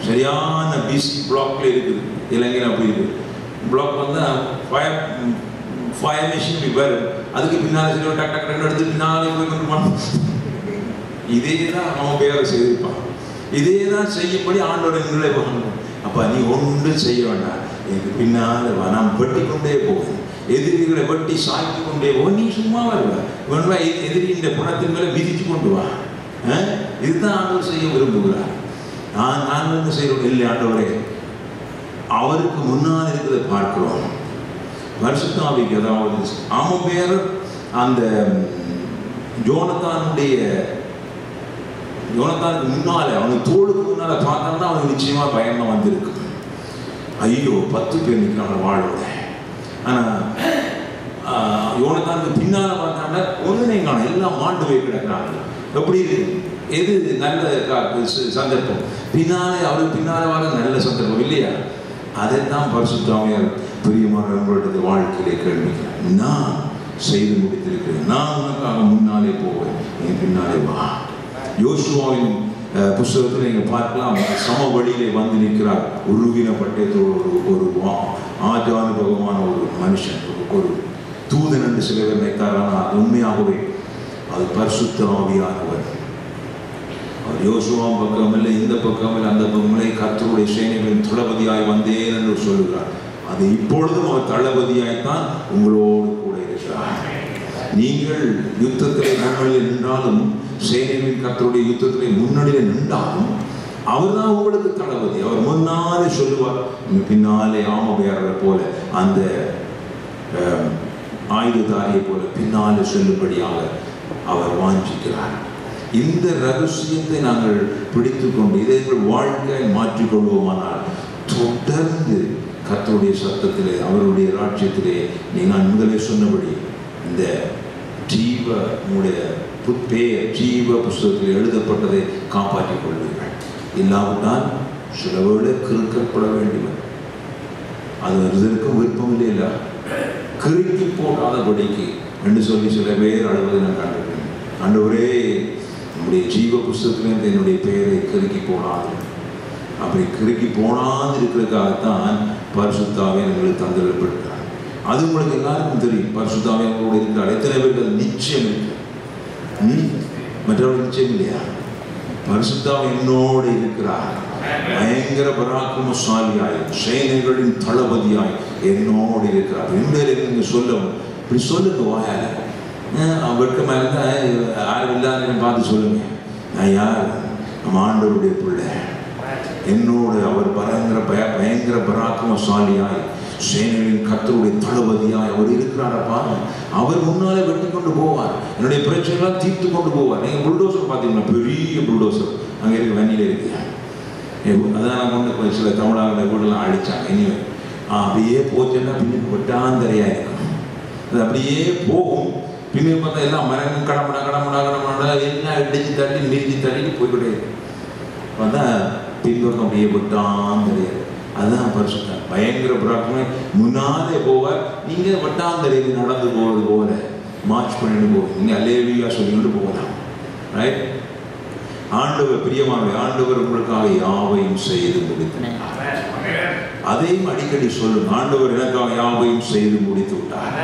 சரியான பிசி பிளாக்ல இருக்குது. இலங்கையில் அப்படி இருக்குது. பிளாக் வந்தால் ஃபயர் மிஷின் வரும். அதுக்கு பின்னால் சரி டக் டக் டக் எடுத்து பின்னாலே போய் கொண்டு இதே தான் அவன் பேரை செய்திருப்பான். இதே தான் செய்யப்படி ஆண்டோட நிலை போகணும். அப்போ நீ ஒன்றும் செய்ய வேண்டாம், எனக்கு பின்னால் நான் வெட்டி கொண்டே போவேன், எதிரிகளை வெட்டி சாய்த்து கொண்டே போவேன், நீ சும்மா வருவா எதிரியின் குணத்தின் மேலே விதிச்சு கொண்டு வா. இதுதான் ஆண்டவர் செய்ய விரும்புகிறார். நான் என்ன செய்யறோம்? இல்லை ஆண்டவரே, அவருக்கு முன்னால் இருக்கிறத பார்க்கிறோம். பரிசுத்த ஆவிக்கு, அதாவது ஆமபேர் அந்த யோனத்தானுக்கு முன்னால, அவனுக்கு தோளுக்கு முன்னால பார்த்தான்னா அவனுக்கு நிச்சயமா பயமா வந்திருக்கு. ஐயோ 10 பேர் நிற்கிறாங்க வாழோட. ஆனா யோனத்தானுக்கு பின்னால பார்த்தாங்க ஒன்றுமே காணும், எல்லாம் மாண்டு போய் கிடக்கிறாங்க. எப்படி எது நல்ல சந்தர்ப்பம்? பின்னாலே அவருக்கு பின்னால வர நல்ல சந்தர்ப்பம் இல்லையா? அதைத்தான் பரிசுத்த ஆவியார் பிரியமான நம்மளுடைய வாழ்க்கையிலே கேள்விக்கிறார். நான் செய்து முடித்திருக்கிறேன், நான் உனக்காக முன்னாலே போவேன், நீ பின்னாலே வா. யோசுவாவின் புஸ்தகத்தில் நீங்கள் பார்க்கலாம், சம வழியிலே வந்து நிற்கிறார். உருவின பட்டயத்தோடு ஒரு ஆஜானுபவமான ஒரு மனுஷன், ஒரு தூதன் என்று சில பேர் நினைத்தாரான அது உண்மையாகவே அது பரிசுத்த ஆவியானவர். அவர் யோசுவாவின் பக்கம் இல்லை, இந்த பக்கம் இல்லை, அந்த பக்கம் இல்லை, கர்த்தருடைய சேனைகளின் தளபதியாய் வந்தேன் என்று சொல்லுகிறார். அது இப்பொழுதும் அவர் தளபதியாய்த்தான் உங்களோடு கூட இருக்கிறார். நீங்கள் யுத்தத்தில் முன்னணியில் நின்றாலும், சேனைகளின் கர்த்தருடைய யுத்தத்திலே முன்னணியில் நின்றாலும் அவர் தான் உங்களுக்கு தளபதி. அவர் முன்னாலே சொல்லுவார், பின்னாலே ஆமபேரை போல அந்த ஆயுததாரியை போல பின்னாலே சொல்லும்படியாக அவர் வாஞ்சிக்கிறார். இந்த ரகசியத்தை நாங்கள் பிடித்து கொண்டு இதை எங்கள் வாழ்க்கையை மாற்றிக்கொள்வோமானால் தொடர்ந்து கர்த்தருடைய சத்தத்திலே, அவருடைய ராஜ்யத்திலே நான் முதலே சொன்னபடி இந்த ஜீவ புஸ்தகத்தில் எழுதப்பட்டதை காப்பாற்றிக் கொள்வீர்கள். இல்லாவிட்டால் சில வேளை கிறுக்கப்பட வேண்டியவர். அது இதற்கும் விருப்பம் இல்லையா? கிறுக்கி போடாதபடிக்கு என்று சொல்லி சில பேர் அழுவதை நான் கண்டிருக்கேன். ஆண்டவரே, நம்முடைய ஜீவ புஸ்தகத்திலிருந்து என்னுடைய பெயரை கிறுக்கி போடாது. அப்படி கிறுக்கி போடாது இருக்கிறதுக்காகத்தான் பரிசுத்த ஆவியார் எங்களுக்கு தந்திரப்பட்டிருக்கிறார். அது உங்களுக்கு எல்லாருக்கும் தெரியும். பரிசுத்த ஆவியார் கூட இருக்கிறார். எத்தனை பேருக்கு நிச்சயம் இருக்கு? மற்றவர்கள் நிச்சயம் இல்லையா? பரிசுத்த ஆவியார் என்னோடு இருக்கிறார். பயங்கர பராக்கிரமசாலியாய், சேனைகளின் தளபதியாய் என்னோடு இருக்கிறார். நீங்க சொல்லவும் இப்படி சொல்லுங்க வாயால. வெட்கமா இருந்தா யாரும் இல்லாத பார்த்து சொல்லுங்க, நான் யார்? நம்ம ஆண்டவருடைய பிள்ளை. என்னோடு அவர் பயங்கர பராக்கிரமசாலியாய், சேனைகளின் கர்த்தருடைய தளபதியாய் அவர் இருக்கிறாரப்பா. அவர் முன்னாலே வெட்டி கொண்டு போவார், என்னுடைய பிரச்சனைலாம் தீர்த்து கொண்டு போவார். நீங்கள் புல்டோசர் பார்த்தீங்கன்னா, பெரிய புல்டோசர் அங்கே இருக்க வண்டியில் இருக்கு. அதான் நான் கொண்டு சில தமிழக வீடெல்லாம் அடித்தாங்க. இனிமே அப்படியே போச்சுன்னா பின்னுக்கு வெட்டாந்தரையாக இருக்கும். அது அப்படியே போகும். பின்னுக்கு பார்த்தா எல்லாம் மரங்கள் கடமடா எல்லாம் இடிச்சு தட்டி நிறுத்தி தள்ளிட்டு போய்கிட்டே இருக்கும். பார்த்தா பின்பக்கம் அப்படியே வெட்டாந்தரையாக. அதுதான் பரிசுத்தம். பயங்கர பராக்கிரமே முன்னாலே போவார். நீங்கள் வட்டாந்தரையில் நடந்து போவது போல மார்ச் பண்ணிட்டு போவோம். நீங்கள் அல்லேலூயா சொல்லிட்டு போகலாம். ரைட்? ஆண்டவர் பிரியமானவை, ஆண்டவர் உங்களுக்காக யாவையும் செய்து முடித்தார். அதையும் அடிக்கடி சொல்லும், ஆண்டவர் எனக்காக யாவையும் செய்து முடித்து விட்டார்.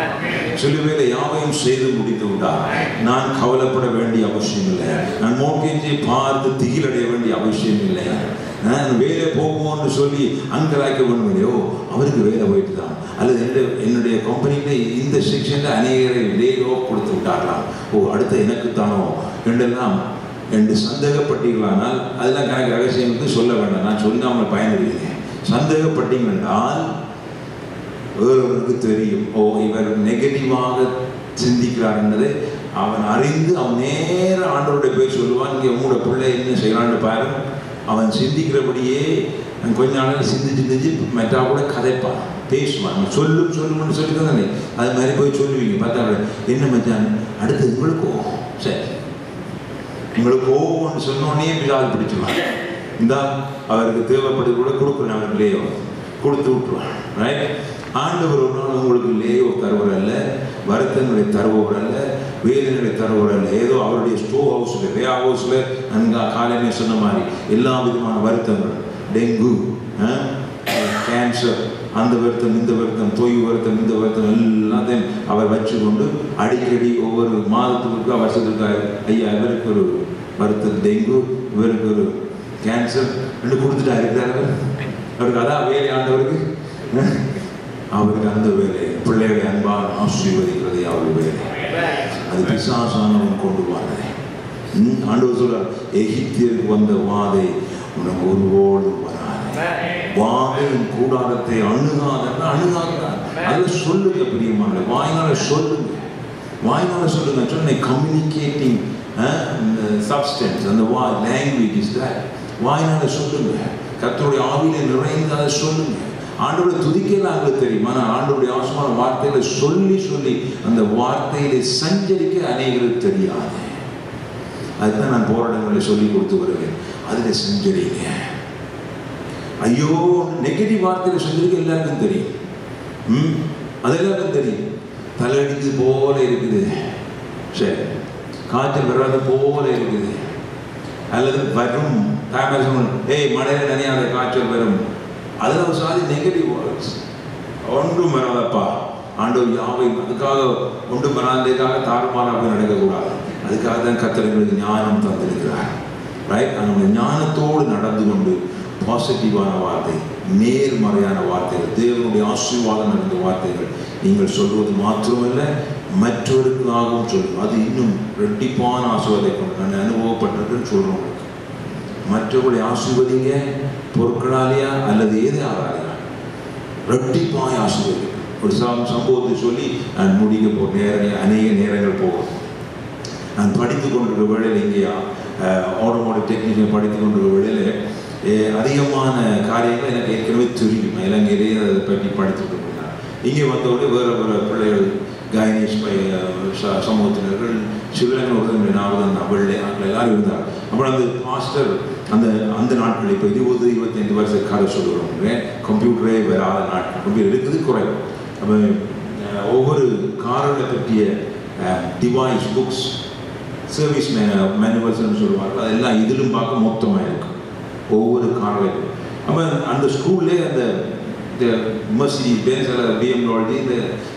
சிலுவையில யாவையும் செய்து முடித்து விட்டார். நான் கவலைப்பட வேண்டிய அவசியம் இல்லை. நான் மோக்கேஜை பார்த்து திகிலடைய வேண்டிய அவசியம் இல்லை. நான் வேலை போகும்னு சொல்லி அங்கலாய்க்க வேணும் இல்லையோ, அவருக்கு வேலை போயிட்டு தான். அல்லது என்னுடைய கம்பெனியில இந்த செக்ஷன்ல அநேகரை லே ஆஃப் கொடுத்து விட்டார்களாம். அடுத்த எனக்குத்தானோ என்றெல்லாம் என்று சந்தேகப்பட்டீர்களானால் அதெல்லாம் கணக்கு ரகசியங்களுக்கு சொல்ல வேண்டாம். நான் சொல்லாமல் பயனில்லைங்க. சந்தேகப்பட்டீங்க என்றால் ஒருவருக்கு தெரியும், இவர் நெகட்டிவாக சிந்திக்கிறார் என்பதை அவன் அறிந்து அவன் நேர ஆண்டவருடைய போய் சொல்லுவான். இங்கே உங்களோட பிள்ளை என்ன செய்யலான்னு பாரு. அவன் சிந்திக்கிறபடியே கொஞ்ச நாள் சிந்திச்சு மெட்டா கூட கதைப்பான், பேசுவான். சொல்லுன்னு சொல்லி தானே அது மாதிரி போய் சொல்லுவீங்க. பார்த்தா என்ன மச்சான் அடுத்து உங்களுக்கோ சரி உங்களுக்கு ஒவ்வொன்று சொன்னோடனே பிதால் பிடிச்சிருவாங்க. இந்த அவருக்கு தேவைப்படுது கூட கொடுக்குறேன், அவருக்கு லேயோ கொடுத்து விட்டுருவாங்க. ரைட்? ஆண்டவர் ஒரு நாள் உங்களுக்கு லேயோ தருவர் அல்ல, வருத்தங்களை தருபவர் அல்ல, வேதனைகளை தருபவர் அல்ல. ஏதோ அவருடைய ஸ்டோர் ஹவுஸில் வே ஹவுஸில் அங்கே காலையிலே சொன்ன மாதிரி எல்லா விதமான வருத்தங்கள், டெங்கு, கேன்சர், அந்த வருத்தம் இந்த வருத்தம், தொய்வு வருத்தம் இந்த வருத்தம் எல்லாத்தையும் அவர் வச்சு கொண்டு அடிக்கடி ஒவ்வொரு மாதத்துக்கு வருஷத்துக்கு ஐயா இவருக்கு ஒரு வருத்தம் டெங்கு, இவருக்கு ஒரு கேன்சர் ரெண்டு கொடுத்துட்டா இருக்கிறார். அவருக்கு அதான் வேலை ஆண்டவருக்கு. அவருக்கு அந்த வேலை பிள்ளைகளை அன்பால் ஆசீர்வதிக்கிறதே அவர் வேலை. அது பிசாசானவன் கொண்டு வாரதை. ஆண்டவர் சொல்றார், எகிப்தியருக்கு வந்த வாதை உனக்கு ஒருபோது வராது. வாதையின் கூடாரத்தை அணுகாதன்னா அணுகாதான். அதை சொல்லுங்க பிரியமான, வாயினால சொல்லுங்க, வாயினால சொல்லுங்க. சொன்ன கம்யூனிகேட்டிங் சப்ஸ்டன்ஸ் அந்த லாங்குவேஜ் இஸ் தட். வாயினால சொல்லுங்க, கர்த்தருடைய ஆவியில நிறைந்து அதை சொல்லுங்க. ஆண்டவரை துதிக்கலாம் எங்களுக்கு தெரியும், ஆனால் ஆண்டவருடைய அவசரமான வார்த்தைகளை சொல்லி சொல்லி அந்த வார்த்தையில சஞ்சரிக்க அநேகருக்கு தெரியாது. அதுதான் நான் போராட்டங்களை சொல்லி கொடுத்து வருவேன். அதில் சஞ்சரிங்க. ஐயோ நெகட்டிவ் வார்த்தையில சஞ்சரிக்க எல்லாருக்கும் தெரியும். அது எல்லாருக்கும் தெரியும். தலையடிக்குது போல இருக்குது, சரி, காய்ச்சல் வராது போல இருக்குது, அல்லது வரும் மழையில நினையாத காய்ச்சல் வரும். அதில் ஒரு சாதி நெகட்டிவ் வேர்ட்ஸ். ஒன்றும் வராதப்பா, ஆண்டவர் யாவை அதுக்காக ஒன்றும் வராததுக்காக தாறுமாறாக நடக்கக்கூடாது. அதுக்காக தான் கர்த்தர் எங்களுக்கு ஞானம் தந்திருக்கிறார். ரைட்? அந்த ஞானத்தோடு நடந்து கொண்டு பாசிட்டிவான வார்த்தை, நேர்மறையான வார்த்தைகள், தேவனுடைய ஆசீர்வாதம் நடந்த வார்த்தைகள் நீங்கள் சொல்வது மாத்திரமல்ல, மற்றவருக்காகவும் சொல்லுங்கள். அது இன்னும் ரெட்டிப்பான ஆசீர்வாதத்தை கொண்டு நான் அனுபவப்பட்டிருக்குன்னு சொல்கிறோம். மற்றவர்களை ஆசீர்வதிங்க, பொருட்களாலேயா அல்லது எதாலையா, ரெட்டிப்பாய் ஆசீர்வதி. ஒரு சம்பவத்தை சொல்லி நான் முடிக்க போகிறேன். அநேக நேரங்கள் போகும். நான் படித்து கொண்டிருக்கிற வேளையில் இங்கேயா ஆட்டோமோட்டிவ் டெக்னீஷியன் படித்து கொண்டிருக்கிற வேளையில் அதிகமான காரியங்கள் எனக்கு ஏற்கனவே தெரியும். இலங்கையிலேயே அதை பற்றி படித்துட்டு இருக்கிறேன். இங்கே வந்தோடனே வேறு வேறு பிள்ளைகள், கைனேஷ் சமூகத்தினர்கள், சிவலங்கை ஒரு 40 வெள்ளை ஆட்கள் எல்லாரும் இருந்தாங்க. அப்புறம் அந்த மாஸ்டர் அந்த நாட்கள் இப்போ 20-25 வருஷ கதை சொல்லுறோம். கம்ப்யூட்டரே வராத நாட்கள், கம்ப்யூட்டர் இருக்குது குறைவு. அப்போ ஒவ்வொரு கார்களை பற்றிய டிவைஸ், புக்ஸ், சர்வீஸ் மேனுவல்ஸ்ன்னு சொல்லுவாங்க. அதெல்லாம் இதிலும் பார்க்க மொத்தமாக இருக்கும் ஒவ்வொரு கார்லையும். அப்போ அந்த ஸ்கூல்லே அந்த மெர்சிடிஸ் பென்ஸ், BMW, இந்த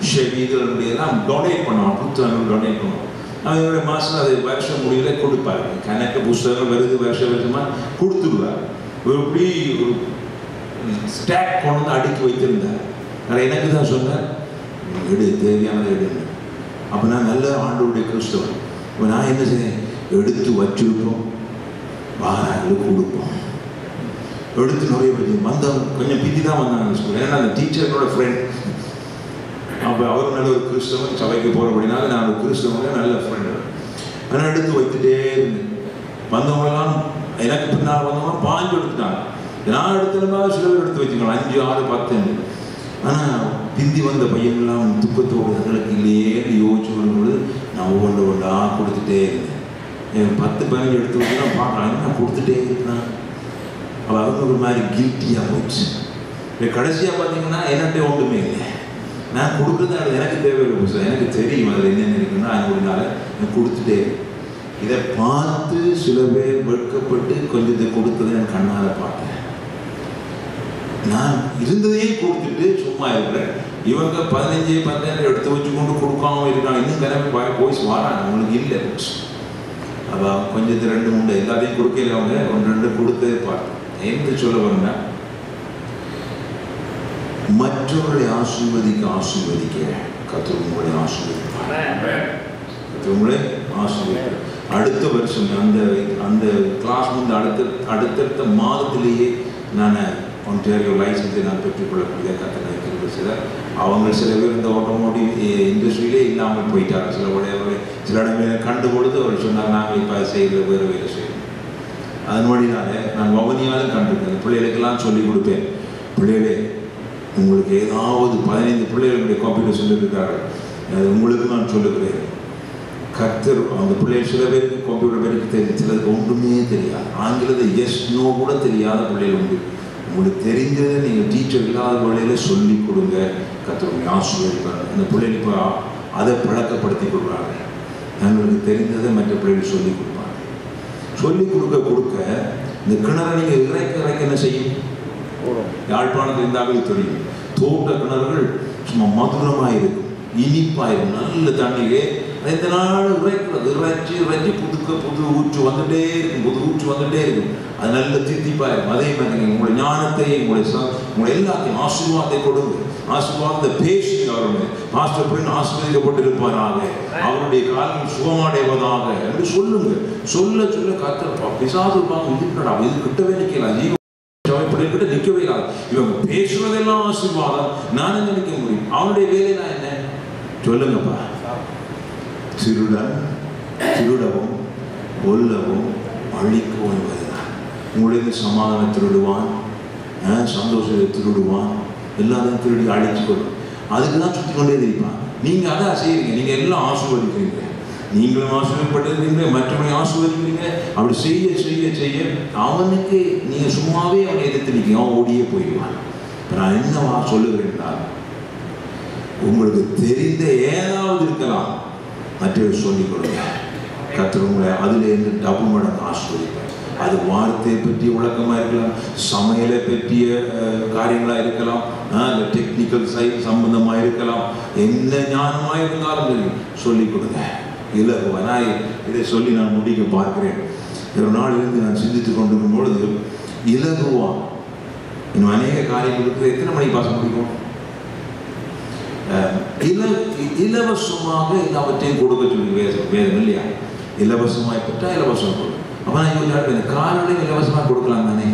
ஷெவி இதெல்லாம் டொனேட் பண்ணுவாங்க, புத்தகங்கள் டொனேட் பண்ணுவாங்க. அதோட மாதம் அது வருஷம் முடியல கொடுப்பாரு. கணக்கு புத்தகங்கள் வருது வருஷமாக கொடுத்துடுவார். இப்படி ஒரு ஸ்டாக் கொண்டு வந்து அடுக்கி வைத்திருந்தார். ஆனால் எனக்கு தான் சொன்னார், எடு, தேவையானதை எடுங்க. அப்போ நான் நல்ல ஆண்டவருடைய கிறிஸ்தவன். இப்போ நான் என்ன செய்வேன், எடுத்து வச்சுருப்போம், வாராங்களுக்கு கொடுப்போம். எடுத்து நிறைய பேர் வந்தவங்க கொஞ்சம் பிந்தி தான் வந்தாங்க ஸ்கூல். ஏன்னா அந்த டீச்சரோட ஃப்ரெண்ட். அப்போ அவரும் நல்ல ஒரு கிறிஸ்தவன், சபைக்கு போகிறபடினால நான் ஒரு கிறிஸ்தவங்க நல்ல ஃப்ரெண்டு. ஆனால் எடுத்து வைத்துட்டே இருந்தேன். வந்தவங்கெல்லாம் எனக்கு பின்னால் வந்தவங்க பாஞ்சு எடுத்துட்டாங்க. நான் எடுத்ததுனா சில பேர் எடுத்து வச்சுக்கலாம், 5, 6, 10. ஆனால் பிந்தி வந்த பையன்லாம் துக்கத்தோடு எங்களுக்கு இல்லையேன்னு யோசிச்சு வரும்பொழுது நான் ஒவ்வொன்றா கொடுத்துட்டே இருந்தேன். 10-15 எடுத்து வச்சுன்னா பார்க்கலாம், நான் கொடுத்துட்டே இருக்கேன். அவள் அவங்க ஒரு மாதிரி கில்ட்டியாக போச்சு. கடைசியாக பார்த்தீங்கன்னா என்னட்டே ஒன்றுமே இல்லை. நான் கொடுக்குறதால எனக்கு தேவையில்லை புதுசாக, எனக்கு தெரியும் அதில் என்னென்ன இருக்குன்னா அதனால நான் கொடுத்துட்டே. இதை பார்த்து சில பேர் வெட்கப்பட்டு கொஞ்சத்தை கொடுத்ததை நான் கண்ணால் பார்த்தேன். நான் இருந்ததையும் கொடுத்துட்டு சும்மா இருக்கிறேன். இவங்க 15-17 எடுத்து வச்சு கொண்டு கொடுக்காம இருக்காங்க. இன்னும் கிளம்பி போய் வராங்க, அவங்களுக்கு இல்லை. அப்போ கொஞ்சத்தை 2-3 எல்லாத்தையும் கொடுக்கல, அவங்க 1-2 கொடுத்ததே பார்த்தேன். என்று சொல்ல வரேன்னா, மற்றவர்களை ஆசீர்வதிக்க கர்த்தர் உங்களை ஆசீர்வதிப்பார். உங்களை ஆசீர்வதிப்பார். அடுத்த வருஷம் அந்த கிளாஸ் அடுத்தடுத்த மாதத்திலேயே நான் ஒன்டாரியோ லைசன்ஸை நான் பெற்றுக்கொள்ளக்கூடிய கர்த்தர் கிருபை செய்தார். அவங்க சில பேர் இந்த ஆட்டோமோட்டிவ் இண்டஸ்ட்ரியிலே இல்லாமல் போயிட்டாங்க. சில இடங்களை கண்டு பொழுது அவர் சொன்னார், நாங்கள் இப்போ செய்கிற வேறு வேலை செய்யணும். அதன் வழினால நான் வவனியாலும் கண்டிருக்கேன். பிள்ளைகளுக்கெல்லாம் சொல்லிக் கொடுப்பேன், பிள்ளைகளே உங்களுக்கு ஏதாவது 15 பிள்ளைகளுடைய கம்ப்யூட்டர் சொல்லியிருக்காரு, அது உங்களுக்கு நான் சொல்லுகிறேன். கர்த்தர் அந்த பிள்ளைகள் சில பேருக்கு கம்ப்யூட்டர் பேருக்கு தெரியும், சிலருக்கு ஒன்றுமே தெரியாது. ஆங்கிலத்தை எஸ் நோ கூட தெரியாத பிள்ளைகள் உண்டு. உங்களுக்கு தெரிஞ்சதை நீங்கள் டீச்சர் இல்லாத வழியில் சொல்லி கொடுங்க. கர்த்தர் ஆசீர்வதிப்பார். அந்த பிள்ளைகள் இப்போ அதை பழக்கப்படுத்தி கொடுக்குறாங்க. தங்களுக்கு தெரிந்ததை மற்ற பிள்ளைகள் சொல்லிக் கொடுப்பாங்க. சொல்லிக் கொடுக்க இந்த கிணறை நீங்கள் இறைக்க என்ன செய்யும்? யாழ்ப்பாணத்தில் இருந்தாலும் தெரியும், தோட்ட கிணறுகள் சும்மா மதுரமாக இருக்கும், இனிப்பாக இருக்கும், நல்ல தண்ணீரே. இந்த நாள் இறைச்சி புது ஊற்று வந்துட்டே இருக்கும். அது நல்ல தித்திப்பாக இருக்கும். அதே மாதிரி உங்களுடைய ஞானத்தை, உங்களுடைய எல்லாத்தையும் ஆசீர்வாதத்தை கொடுங்க. ஆசீர்வாதத்தை பேசுங்க. அவருடைய மாஸ்டர் பின் ஆசீர்வதிக்கப்பட்டிருப்பாராக, அவருடைய காலம் சுகமடைவதாக என்று சொல்லுங்க. சொல்ல கர்த்தர் பிசாசு இது கிட்டவே நிற்கலாம். ஜீவ நிற்கவே இல்லாது. இவங்க பேசுவதெல்லாம் ஆசீர்வாதம். நான் என்ன நினைக்க முடியும்? அவனுடைய வேலை நான் என்ன சொல்லுங்கப்பா. திருடவும் கொல்லவும் அழிக்கவும் என்பதுதான். உங்களுடைய சமாதானம் திருடுவான், சந்தோஷத்தை திருடுவான், எல்லாத்தையும் திருடி அழிச்சு கொள்ளும். அதுக்கு தான் சுற்றி கொண்டே இருப்பான். நீங்கள் அதான் செய்கிறீங்க. நீங்கள் எல்லாம் ஆசீர்வதிக்கிறீங்க. நீங்களும் ஆசீர்வதிப்பட்டிருக்கீங்க, மற்றவனை ஆசீர்வதிக்கிறீங்க. அப்படி செய்ய அவனுக்கு நீங்கள் சும்மாவே அவனை எதிர்த்து நிற்க, அவன் ஓடியே போயிடுவான். இப்போ நான் என்னவா சொல்லுகிறேன்னா, உங்களுக்கு தெரிந்த ஏதாவது இருக்கலாம், மற்றவர் சொல்லிக் கொடுங்க. கர்த்தர் உங்களை அதிலிருந்து டபுள் மடங்கு ஆசீர்வதிப்பார். அது வார்த்தையை பற்றிய விளக்கமாக இருக்கலாம், சமையலை பற்றிய காரியங்களாக இருக்கலாம், இல்லை டெக்னிக்கல் சைட் சம்பந்தமாக இருக்கலாம். என்ன ஞானமாக இருந்தாலும் சொல்லிக் கொடுங்க. இலகுவனாய் இதை சொல்லி நான் முடிக்க பார்க்கிறேன். ஒரு நாளிலிருந்து நான் சிந்தித்து கொண்டிருக்கும் பொழுது இலகுவா இன்னும் அநேக காரியங்களுக்கு எத்தனை மணிக்கு பாச முடியும்? இலவசமாக எல்லாவற்றையும் கொடுக்க சொல்லி வேதம் இல்லையா? இலவசமாக பெற்றா இலவசம் கொடுக்கும். அப்போ நான் யோசிச்சு காலையில் இலவசமாக கொடுக்கலாம் தானே?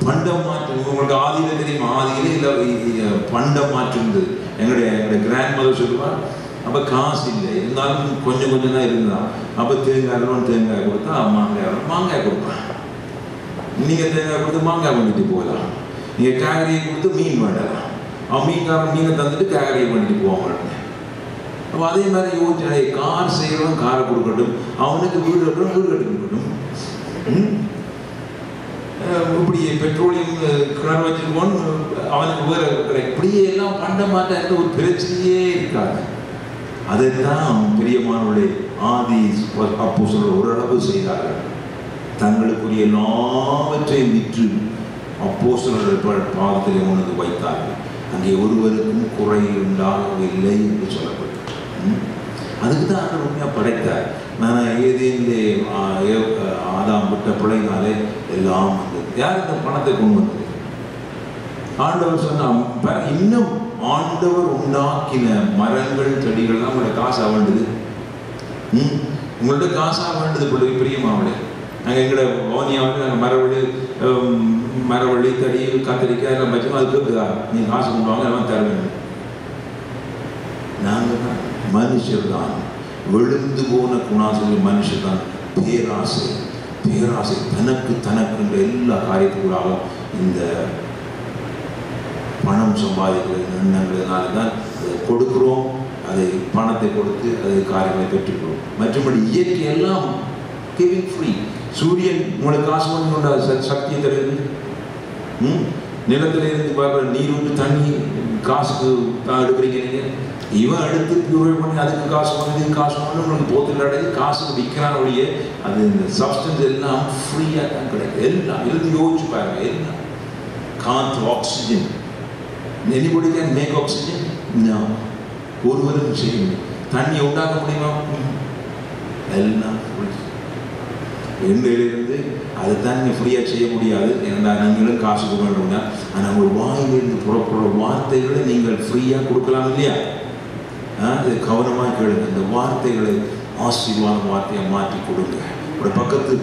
பண்டம் மாற்று உங்களுக்கு ஆதியில தெரியுமா? ஆதியில இல்லை பண்டம் மாற்றுந்து எங்களுடைய கிராண்ட் மதர் சொல்லுவார். அப்போ காசு இல்லை, இருந்தாலும் கொஞ்சம் தான் இருந்தான். அப்போ தேங்காய் கொடுத்தா மாங்காய் கொடுப்பேன். நீங்கள் தேங்காய் கொடுத்து மாங்காய் பண்ணிட்டு போகலாம். நீங்கள் காய்கறியை கொடுத்து மீன் வேண்டலாம். அவன் மீனை தந்துட்டு காய்கறியை பண்ணிட்டு போவாங்க. அப்போ அதே மாதிரி யோசிச்சு கார் செய்கிறவன் காரை கொடுக்கட்டும், அவனுக்கு வீடு கட்டணும் வீடு கட்டி கொடுக்கட்டும். இப்படி பெட்ரோலியம் கிணறு வச்சிருக்கோம், அவனுக்கு வேறு இப்படியே எல்லாம் பண்ண மாட்டேன். ஒரு பிரச்சனையே இருக்காது. அதைத்தான் பிரியமானவர்களே ஆதி அப்போஸ்தலர்கள் ஓரளவு செய்தார்கள். தங்களுக்குரிய எல்லாவற்றையும் விற்று அப்போஸ்தலர்கள் பாதத்திலே கொண்டு வைத்தார்கள். அங்கே ஒருவருக்கும் குறை உண்டாகவில்லை என்று சொல்லப்பட்டது. அதுக்கு தான் ஆண்டவர் உண்மையாக படைத்தார். நான் ஏதேந்தே ஆதாம் விட்ட பிள்ளைனாலே எல்லாம் வந்தது. யார் இந்த பணத்தை கொண்டு வந்தது? ஆண்டவர் சொன்னா, இன்னும் ஆண்டவர் உண்டாக்கின மரங்கள் செடிகள்லாம் உங்களோட காசாக வேண்டுது. உங்கள்ட்ட காசாக வேண்டுது பிள்ளை பிரியமாவளே. நாங்கள் எங்களோட பவனியாவில் நாங்கள் மரவள்ளி தடி கத்திரிக்காய் எல்லாம் வச்சோம். அது கேட்குதா? நீங்கள் காசு கொண்டு வாங்க, எல்லாம் தர வேண்டும். நாங்கள் தான் மனுஷர் தான் விழுந்து போன குணாசல் மனுஷர் தான். பேராசை தனக்குன்ற எல்லா காரியத்துக்குள்ளாகவும் இந்த பணம் சம்பாதிக்கிற எண்ணங்கள்னால தான் அதை கொடுக்குறோம். அதை பணத்தை கொடுத்து அதை காரியங்களை பெற்றுக்கிறோம். மற்றபடி இயற்கை எல்லாம் கிவிங் ஃப்ரீ. சூரியன் உங்களுக்கு காசு பண்ணி கொண்ட சக்தியை தருது. நிலத்தில் இருந்து பார்க்குற நீர் வந்து தண்ணி காசுக்கு தான் எடுக்கிறீங்க. நீங்கள் இவன் எடுத்து பியூரிஃபை பண்ணி அதுக்கு காசு பண்ணி உங்களுக்கு போத்தில் அடையுது. காசு விற்கிறான் ஒழிய அது இந்த சப்ஸ்டன்ஸ் எல்லாம் ஃப்ரீயாக தான் கிடைக்கும். எல்லாம் இருந்து யோசிச்சு பாருங்க. எல்லாம் காற்று, oxygen. anybody can make oxygen? No. ஒருவரும் செய்யும். தண்ணியை உண்டாக்க முடியுமா? எல்லாம் எண்ணிலிருந்து அதை தான் நீங்கள் ஃப்ரீயாக செய்ய முடியாது. ஏன்னா நீங்களும் காசு கொடுக்கணும்னா, ஆனால் உங்கள் வாயிலிருந்து புறப்படுற வார்த்தைகளை நீங்கள் ஃப்ரீயாக கொடுக்கலாம் இல்லையா? இது கவனமாக கேளுங்க. இந்த வார்த்தைகளை ஆசீர்வாத வார்த்தையாக மாற்றி கொடுங்க. ஒரு பக்கத்து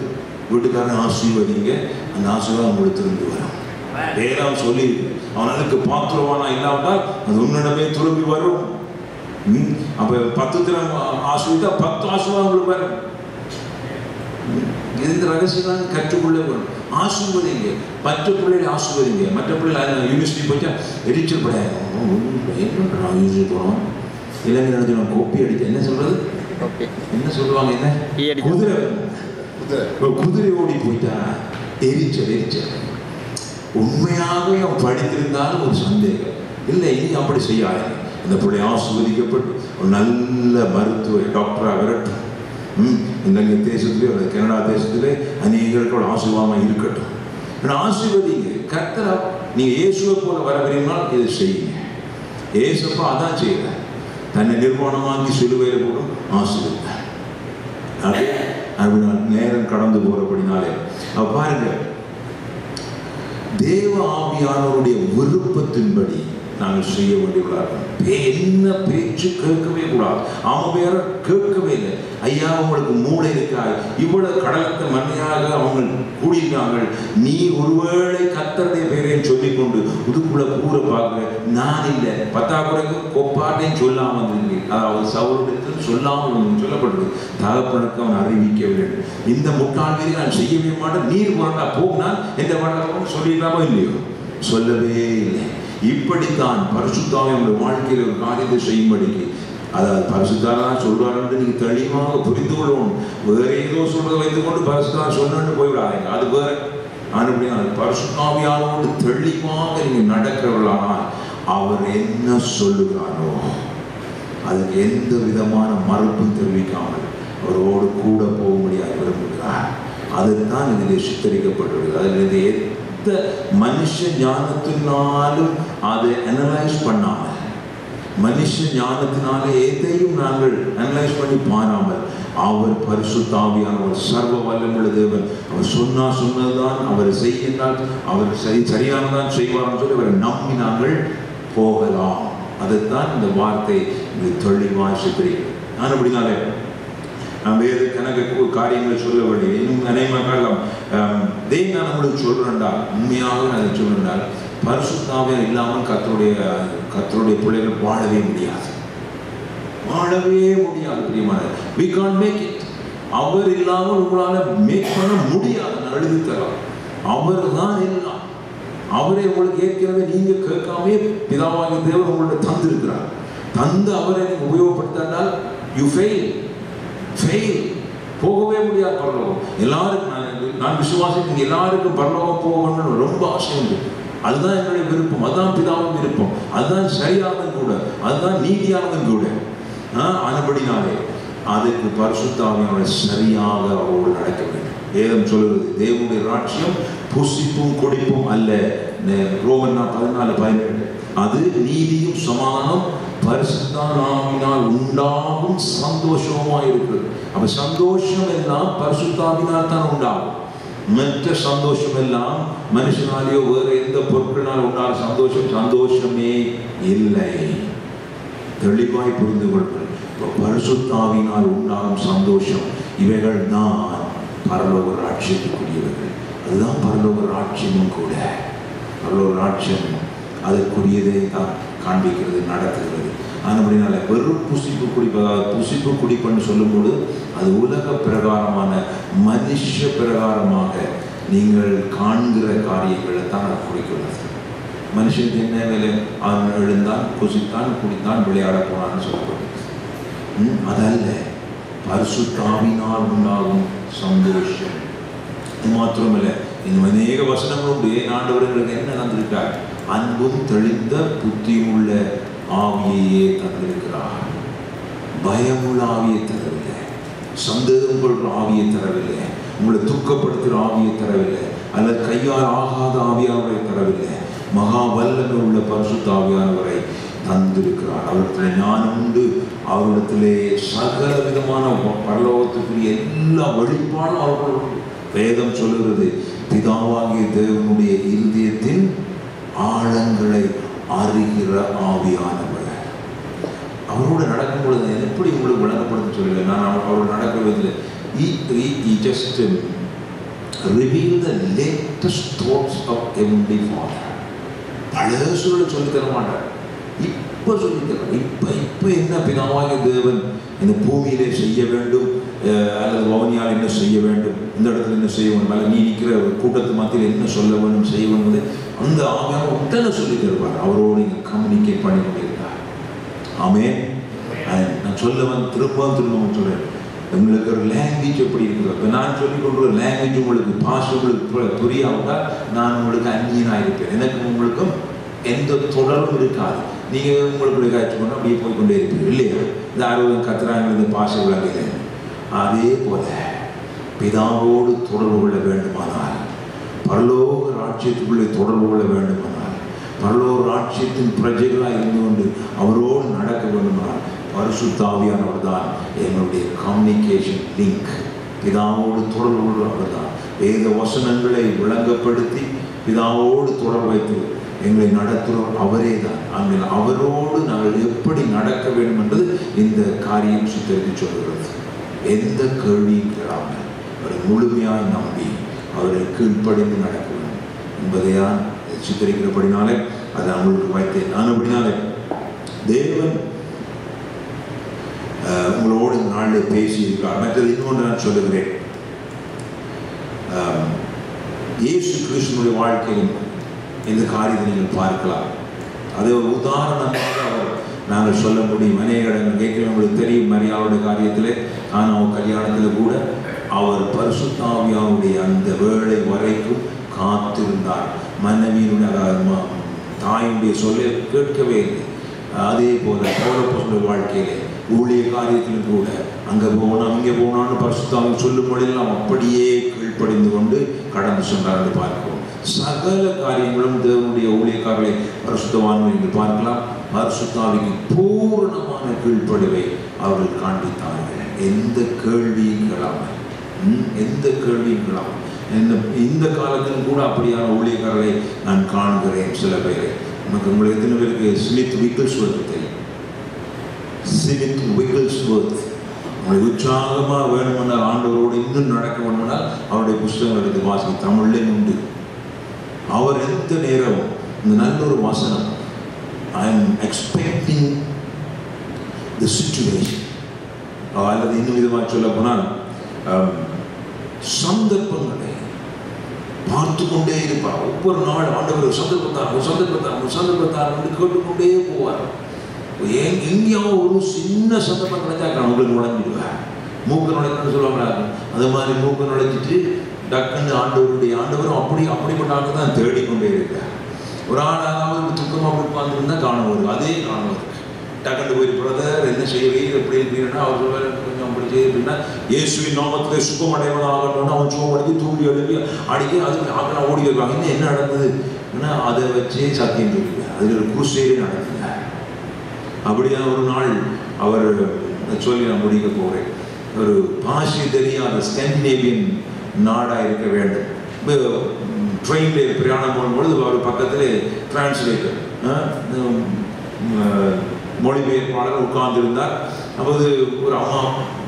வீட்டுக்காரன் ஆசீர்வதிங்க, அந்த ஆசீர்வாதம் உங்களுக்கு திரும்பி வரும். வேறாம் சொல்லி அவனுக்கு பாத்திரவானா இல்லாமல் அது உன்னிடமே திரும்பி வரும். அப்ப 10 தினம் ஆசீர்வதித்தா 10 ஆசீர்வாதம் உங்களுக்கு வரும். இந்த ரகசியம் கற்றுக்கொள்ள வரும். ஆசீர்வதிங்க, மற்ற பிள்ளைகளை ஆசீர்வதிங்க. மற்ற பிள்ளைகள் யூனிவர்சிட்டி போயிட்டா எரிச்சல் படையாது. யூனிவர்சிட்டி போகிறோம், இளைஞர் கோப்பி அடிச்சு என்ன சொல்றது? என்ன சொல்லுவாங்க, என்ன குதிரை குதிரை ஓடி போயிட்டா எரிச்சல். உண்மையாகவே அவன் படித்திருந்தாலும் ஒரு சந்தேகம் இல்லை, இனி அப்படி செய்யாது. இந்த பிள்ளை ஆசீர்வதிக்கப்பட்டு ஒரு நல்ல மருத்துவ டாக்டராக வரட்டும். இலங்கை தேசத்திலே அல்லது கனடா தேசத்திலே அநேகர்கள் ஆசீர்வாதமாக இருக்கட்டும். ஆசீர்வதிங்க. கர்த்தர் நீங்க இயேசுவை போல வர விரும்பினால் இதை செய்யுங்க. இயேசுப்பா அதான் செய்யறார். தன்னை நிர்வாணமாக்கி சிலுவையில் போடும் ஆசீர்வதித்தார். நேரம் கடந்து போறபடினாலே பாருங்க, தேவ ஆவியானவருடைய விருப்பத்தின்படி நாங்கள் செய்ய வேண்டியுள்ளார்கள். என்ன பேச்சு கேட்கவே கூடாது. அவன் வேற கேட்கவே இல்லை. ஐயா உங்களுக்கு மூளை இருக்காது, இவ்வளவு கடலத்தை மண்ணையாக அவங்க கூடியிருக்காங்க, நீ ஒருவேளை கர்த்தருடைய பேரையும் சொல்லிக்கொண்டு புதுக்குள்ள கூற பார்க்க நான் இல்லை, பத்தாக்குறைக்கு கொப்பாட்டையும் சொல்லாமல் வந்திருக்கேன். அதாவது சவுளுக்கு சொல்லாமல் சொல்லப்படுது. தகப்பனுக்கு அவன் அறிவிக்கவில்லை. இந்த முட்டாள் மீறி நான் செய்யவே மாட்டேன், நீர் போறா போனால் எந்த வழக்கம் சொல்லிடலாமோ இல்லையோ, சொல்லவே இல்லை. இப்படித்தான் பரிசுத்தாவை உங்கள் வாழ்க்கையில் ஒரு காரியத்தை செய்யும்படிக்கு, அதாவது பரிசுத்தான் சொல்றாரு என்று நீங்க தெளிவாக புரிந்து கொள்ளணும். வேற ஏதோ சொல்றதை வைத்துக் கொண்டு பரிசுத்தான் சொல்லணும்னு போய்விடாதீங்க, அது வேற. ஆனால் பரிசுத்தாவியானோடு தெளிவாக நீங்க நடக்கிறவர்களானால் அவர் என்ன சொல்லுகிறாரோ அதுக்கு எந்த விதமான மறுப்பும் தெரிவிக்காமல் அவரோடு கூட போக முடியாது விரும்புகிறார். அதுதான் இதிலே சித்தரிக்கப்பட்டுள்ளது. அதில் எந்த மனுஷ ஞானத்தினாலும் அதை அனலைஸ் பண்ணாமல், மனுஷ ஞானத்தினாலே எதையும் நாங்கள் அனலைஸ் பண்ணி பாராமல், அவர் பரிசுத்த ஆவியானவர் சர்வ வல்லமுள்ள தேவன். அவர் சொன்னதுதான் அவர் செய்கின்றார், அவர் சரியானதான் செய்வார்னு சொல்லி அவரை நம்பி நாங்கள் போகலாம். அதுதான் இந்த வார்த்தை தெளிவாக சித்தரிக்கிறது. நான் அப்படினாலே நாம் வேறு கணக்கு காரியங்களை சொல்ல வேண்டிய இன்னும் அநேகமாக தேவன் நான் உங்களுக்கு சொல்றேன்டா, உண்மையாக நான் அதை சொல்றேன்டால் பரிசுத்த ஆவியானவர் இல்லாமல் கர்த்தருடைய பிள்ளைகள் வாழவே முடியாது. பிரியமான, we can't make it. அவர் இல்லாமல் உங்களால மேக் பண்ண முடியாது. நான் எழுதி தரலாம். அவர் தான் எல்லாம். அவரை உங்களுக்கு ஏற்கனவே நீங்க கேட்காமே பிதாவாகிய தேவன் உங்களோட தந்திருக்கிறார். தந்து அவரை நீங்க உபயோகப்படுத்தால் யூ ஃபெயில். போகவே முடியாது பரலோகம். எல்லாருக்கும் நான் விசுவாசிக்க எல்லாருக்கும் பரலோகம் போகணும்னு ரொம்ப ஆசை உண்டு. அதுதான் என்னுடைய விருப்பம், அதுதான் பிதாவின் விருப்பம், அதுதான் சரியானதும் கூட, அதுதான் நீதியானதும் கூட. அதுபடினாலே அதுக்கு பரிசுத்த ஆவியானவர் சரியாக அவரோடு நடக்க வேண்டும். வேதம் சொல்லுகிறது, தேவனுடைய ராஜ்யம் புசிப்பும் கொடிப்பும் அல்ல. ரோமன் 14:17 அது நீதியும் சமாதானம் பரிசுத்த ஆவியினால் உண்டாகும் சந்தோஷமா இருக்கிறது. அப்ப சந்தோஷம் எல்லாம் பரிசுத்த ஆவியினால் தான் உண்டாகும். மற்ற சந்தோஷம் எல்லாம் மனுஷனாலேயோ வேற எந்த பொருட்களால் உண்டான சந்தோஷமே இல்லை. தெளிவாய் புரிந்து கொள்வது. பரிசுத்த ஆவியினால் உண்டாகும் சந்தோஷம் இவைகள் தான் பரலோக ராட்சியத்துக்குரியவர்கள். அதுதான் பரலோக ராட்சியமும் கூட. பரலோக ராட்சியம் அதற்குரியதை தான் காண்பிக்கிறது, நடத்துகிறது. அப்படினால வெறும் புசிப்பு குடிப்புன்னு சொல்லும்போது அது உலக பிரகாரமான மனுஷ பிரகாரமாக நீங்கள் காண்கிற காரியங்களை தான் அது குறிக்கிறது. மனுஷனுக்கு என்ன வேலை? அவன் எழுந்தான், குசித்தான், குடித்தான், விளையாட போனான்னு சொல்லப்படுது. அதல்ல, பரிசுத்த ஆவியினால் உண்டாகும் சந்தோஷம். மாத்திரமல்ல, இன்னும் அநேக வசனங்கள் உண்டு. ஆண்டவர்களுக்கு என்ன தந்திருக்கார்? அன்பும் தெளிந்த புத்தியும் உள்ள ஆவியையே தந்திருக்கிறார். பயமுள்ள ஆவியை தரவில்லை, சந்தேகம் கொள்கிற ஆவியை தரவில்லை, உங்களை துக்கப்படுத்துகிற ஆவியை தரவில்லை, அல்லது கையால் ஆகாத ஆவியானவரை தரவில்லை. மகா வல்லமை உள்ள பரிசுத்த ஆவியானவரை தந்திருக்கிறார். அவரிடத்தில் ஞானம் உண்டு. அவரிடத்திலே சகல விதமான பரலோகத்துக்குரிய எல்லா வழிபாடும் அவர்களுடைய வேதம் சொல்லுகிறது. பிதாவாகிய தேவனுடைய இருதயத்தின் ஆழங்களை அறிகிற ஆவியானவர். அவரோடு நடக்கும் பொழுது எப்படி உங்களுக்கு விளங்கப்படுத்த சொல்லல. நான் அவரோடு நடக்கிறதில்லை. He just reveal the latest thoughts of Heavenly Father. பழைய சூழலை சொல்லித்தர மாட்டார், இப்போ சொல்லித்தர. இப்போ என்ன பிதாவாகிய தேவன் இந்த பூமியிலே செய்ய வேண்டும், அல்லது வவுனியால் என்ன செய்ய வேண்டும், இந்த இடத்துல என்ன செய்ய வேண்டும், அல்லது நீ நிற்கிற கூட்டத்து மத்தியில் என்ன சொல்ல வேண்டும், செய்ய வேண்டும், அந்த ஆவியான உடனே சொல்லி தருவார். அவரோடு நீங்கள் கம்யூனிகேட் பண்ணி கொண்டிருந்தார். ஆமென். நான் திரும்பவும் சொல்றேன், உங்களுக்கு ஒரு லாங்குவேஜ் எப்படி இருக்குது. இப்போ நான் சொல்லிக் கொண்டு லாங்குவேஜ் உங்களுக்கு உங்களுக்கு புரியாவிட்டா நான் உங்களுக்கு அந்நியனாக இருப்பேன். எனக்கு உங்களுக்கும் எந்த தொடர்பும் இருக்காது. நீங்கள் உங்களுக்கு காய்ச்சி கொண்டு அப்படியே போய்கொண்டே இருப்பீங்க இல்லையா? இந்த 60 கத்துறாங்க இந்த பாஷை விளங்குகிறேன். அதே போல பிதாவோடு தொடர்பு கொள்ள வேண்டுமானால், பரலோக ராஜ்யத்துக்குள்ளே தொடர்பு கொள்ள வேண்டுமானால், பரலோக ராஜ்யத்தின் பிரஜைகளாக இருந்து கொண்டு அவரோடு நடக்க வேண்டுமானால் பரிசுத்த ஆவியானவர் தான் என்னுடைய கம்யூனிகேஷன் லிங்க். பிதாவோடு தொடர்பு கொள்கிறவர் தான். வேத வசனங்களை விளங்கப்படுத்தி பிதாவோடு தொடர்பு வைத்து எங்களை நடத்துகிறோம் அவரே தான். அங்கே அவரோடு நாங்கள் எப்படி நடக்க வேண்டும் என்பது இந்த காரியம் சித்தரித்து சொல்கிறது. எந்த கேள்வியும் கேளாமல் அவரை முழுமையாய் நம்பி அவரை கீழ்ப்படிந்து நடக்க வேண்டும் என்பதையான் சித்தரிக்கிறபடினாலே அதை அவங்களுக்கு வைத்தேன். நான் அப்படினாலே தேவன் உங்களோடு இந்த நாளில் பேசியிருக்கார். மற்றது இன்னொன்று நான் சொல்லுகிறேன், இயேசு கிறிஸ்துவினுடைய வாழ்க்கையில் இந்த காரியத்தை நீங்கள் பார்க்கலாம். அதை ஒரு உதாரணமாக நாங்கள் சொல்ல முடியும். அநேக இடங்கள் கேட்க உங்களுக்கு தெரியும். மரியாளுடைய காரியத்தில் கானாவு கல்யாணத்தில் கூட அவர் பரிசுத்த ஆவியானுடைய அந்த வேளை வரைக்கும் காத்திருந்தார். மனைவியினுடைய தாயினுடைய சொல்லை கேட்கவே இல்லை. அதே போல பவுலப்போஸ்தலனுடைய வாழ்க்கையிலே ஊழிய காரியத்திலும் கூட அங்கே போனோம் இங்கே போனான்னு பரிசுத்தாவின் சொல்லும் பொழுதெல்லாம் அப்படியே கீழ்ப்படிந்து கொண்டு கடந்து சென்றார் என்று பார்க்கிறோம். சகல காரியங்களும் தேவனுடைய ஊழியக்காரர்களை பரிசுத்தவான்கள் என்று பார்க்கலாம். பரிசுத்தாவிக்கு பூரணமான கீழ்ப்படிவை அவர்கள் காண்பித்தார்கள். எந்த கேள்வியும் இல்லாமல், எந்த கேள்வியும் இல்லாமல். இந்த காலத்திலும் கூட அப்படியான ஊழியக்காரர்களை நான் காண்கிறேன். சில பேரை உங்களுக்கு எத்தனை பேருக்கு ஸ்மித் விக்கிள்ஸ்வர்த் தெரியும்? ஸ்மித் விக்கிள்ஸ்வர்த் உங்களுக்கு உற்சாகமாக வேணுமென்றால், ஆண்டவரோடு இன்னும் நடக்க வேணுமென்றால் அவருடைய புஸ்தகம் எடுத்து வாசி. தமிழ்லே உண்டு. அவர் எந்த நேரமும் இந்த நல்ல ஒரு வசனம், I am expecting the situation, அல்லது இன்னும் விதமாக சொல்ல போனால் சந்தர்ப்பங்களை பார்த்து கொண்டே இருப்பார். ஒவ்வொரு நாள் ஆண்டவர் சந்தர்ப்பத்தார் என்று கேட்டுக்கொண்டே போவார். எங்கேயாவது ஒரு சின்ன சந்தர்ப்பம் கிடைச்சா உங்களுக்கு நுழைஞ்சிடுவார். மூக்கு நுழைக்கணும்னு சொல்லுவாங்களா, அது மாதிரி மூக்கு நுழைச்சிட்டு டக்குன்னு ஆண்டவரும் அப்படிப்பட்ட ஆண்டு தான் தேடிக்கொண்டே இருக்கிறார். ஒரு ஆளாவது துக்கமாக உட்கார்ந்துருந்தா காணுவார். அதே காணுவார். டக்குன்னு போய் பிரதர் என்ன செய்வீர் எப்படி இருக்கிறீங்கன்னா அவர் சொல்வார், கொஞ்சம் அப்படி செய்ய அப்படின்னா இயேசுவின் நாமத்தில் சுகம் அடைவதாகணும்னு அவன் சுகம் அடைஞ்சு தூண்டி எழுதி அடிக்க அது ஆக்கெல்லாம் ஓடி வருவாங்க. இன்னும் என்ன நடந்ததுன்னா அதை வச்சே சத்தியம் சொல்லுவார். அதில் ஒரு குருசேரி நடத்துகிறார். அப்படியா ஒரு நாள் அவர் சொல்லி நான் முடிக்க போகிறேன். ஒரு பாஷை தெரியாத ஸ்கேண்டினேவியன் நாடாக இருக்க வேண்டும். ட்ரெயினில் பிரயாணம் போகும்பொழுது அவர் பக்கத்தில் டிரான்ஸ்லேட்டர் மொழிபெயர்ப்பாளர் உட்கார்ந்துருந்தார். அப்போது ஒரு அம்மா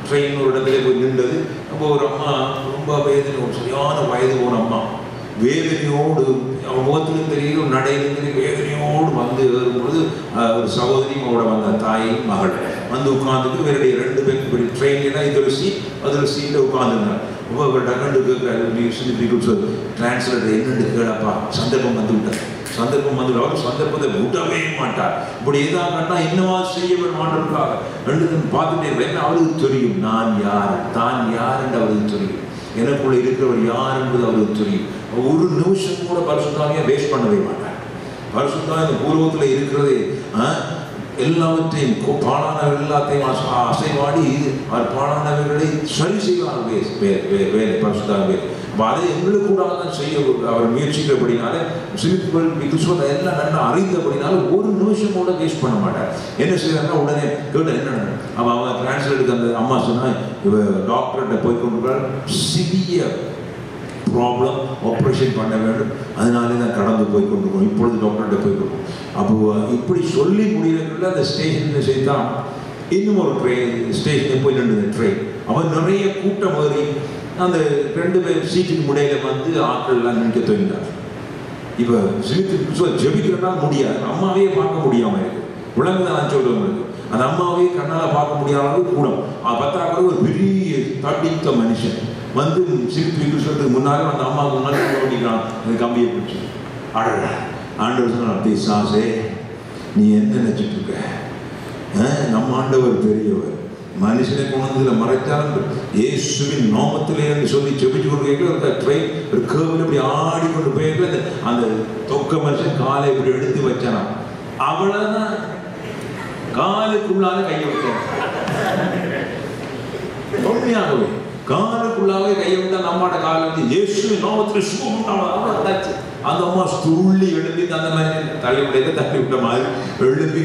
ட்ரெயின் ஒரு இடத்துல போய் நின்றது. அப்போ ஒரு அம்மா ரொம்ப வேதனை, ஒரு சரியான வயது போன அம்மா வேதனையோடு, அவன் முகத்திலும் தெரியும் நடையிலும் தெரியும், வேதனையோடு வந்து ஏறும்பொழுது ஒரு சகோதரியும் அவரோட வந்த தாய் மகள் வந்து உட்கார்ந்துட்டு வேறுடைய 2 பேர் ட்ரெயின்ல இது ஒரு சீட் அதில் சீட்டில் உட்கார்ந்துருந்தார். ரொம்ப அவர் டக்கண்டு கேட்குறாரு, டிரான்ஸ்லேட்டர் என்னென்னு கேளப்பா, சந்தர்ப்பம் வந்து விட்டார். சந்தர்ப்பம் வந்து அவர் சந்தர்ப்பத்தை விடவே மாட்டார். இப்படி எதாவது கண்டா என்னவா செய்ய மாட்டிருக்காங்க ரெண்டு பார்த்துட்டே இருப்பேன். அவருக்கு தெரியும் நான் யார், தான் யார் என்று அவருக்கு தெரியும். எனக்குள்ள இருக்கிறவர் யார் என்பது அவருக்கு தெரியும். ஒரு நிமிஷம் கூட பரிசுத்தாவியை வேஸ்ட் பண்ணவே மாட்டார். பரிசுத்தாவிய இந்த பூர்வத்தில் இருக்கிறதே எல்லாவற்றையும் பாலானவர்கள் எல்லாத்தையும் அசைவாடி அவர் பாலானவர்களை சரி செய்வார். வேலை பரிசுத்தாவிய அதை எங்களுக்கு கூட தான் செய்ய அவர் முயற்சிக்கிறபடினால சிலிப்புகள் எல்லாம் நல்லா அறிந்தபடினால ஒரு நிமிஷம் கூட வேஸ்ட் பண்ண மாட்டார். என்ன செய்யறாருன்னா உடனே கேட்ட என்ன அவன் டிரான்ஸ்லேட்டுக்கு அந்த அம்மா சொன்னா இவ டாக்டர்கிட்ட போய் கொண்டு சிவியர் ப்ராப்ளம் ஆப்ரேஷன் பண்ண வேண்டும், அதனாலே தான் கடந்து போய் கொண்டு இப்பொழுது டாக்டர்கிட்ட போய் கொடுக்கும். அப்போ இப்படி சொல்லி முடியறதுக்குள்ள அந்த ஸ்டேஷன் செய்தான் இன்னும் ஒரு ட்ரெயின் ஸ்டேஷனை போய் நின்று ட்ரெயின் அவன் நிறைய கூட்டம் ஏறி அந்த 2 பேர் சீட்டுக்கு முடையில வந்து ஆட்கள் எல்லாம் நின்று தோங்கினார். இப்போ சீட்டு ஜெபிக்கிறனா முடியாது, அம்மாவே பார்க்க முடியாம இருக்கு. விளங்குதான் நான் சொல்றவங்களுக்கு அந்த அம்மாவே கண்ணால் பார்க்க முடியாத கூடும். 10 ஒரு பெரிய தடித்த மனுஷன் வந்து சீட்டு சொல்றதுக்கு முன்னாலே அந்த அம்மாவுக்கு முன்னாடி ஓடிக்கிறான். அந்த கம்பியை பிடிச்சி அழற ஆண்டவர் சொன்னார், பிசாசே நீ என்ன நினைச்சிட்டு இருக்க? நம்ம ஆண்டவர் பெரியவர், மனுஷனை கொண்டு மறைச்சாலும் இயேசுவின் நாமத்திலே என்று சொல்லி செபிச்சு கொண்டு ஒரு ட்ரெயின் ஒரு கேபிள் இப்படி ஆடிக்கொண்டு போயிட்டு அந்த தொக்க மனுஷன் காலை இப்படி எடுத்து வச்சானா, அவ்வளவுதான் காலுக்குள்ளால கையை விட்டான். உண்மையாகவே காலுக்குள்ளாவே கையை விட்டா நம்மளோட கால வந்து இயேசுவின் நாமத்தில் சுகம் உண்டாச்சு. அந்த அம்மா துள்ளி எழுப்பி அந்த மாதிரி தலையுடைய தள்ளி விட்ட மாதிரி எழுப்பி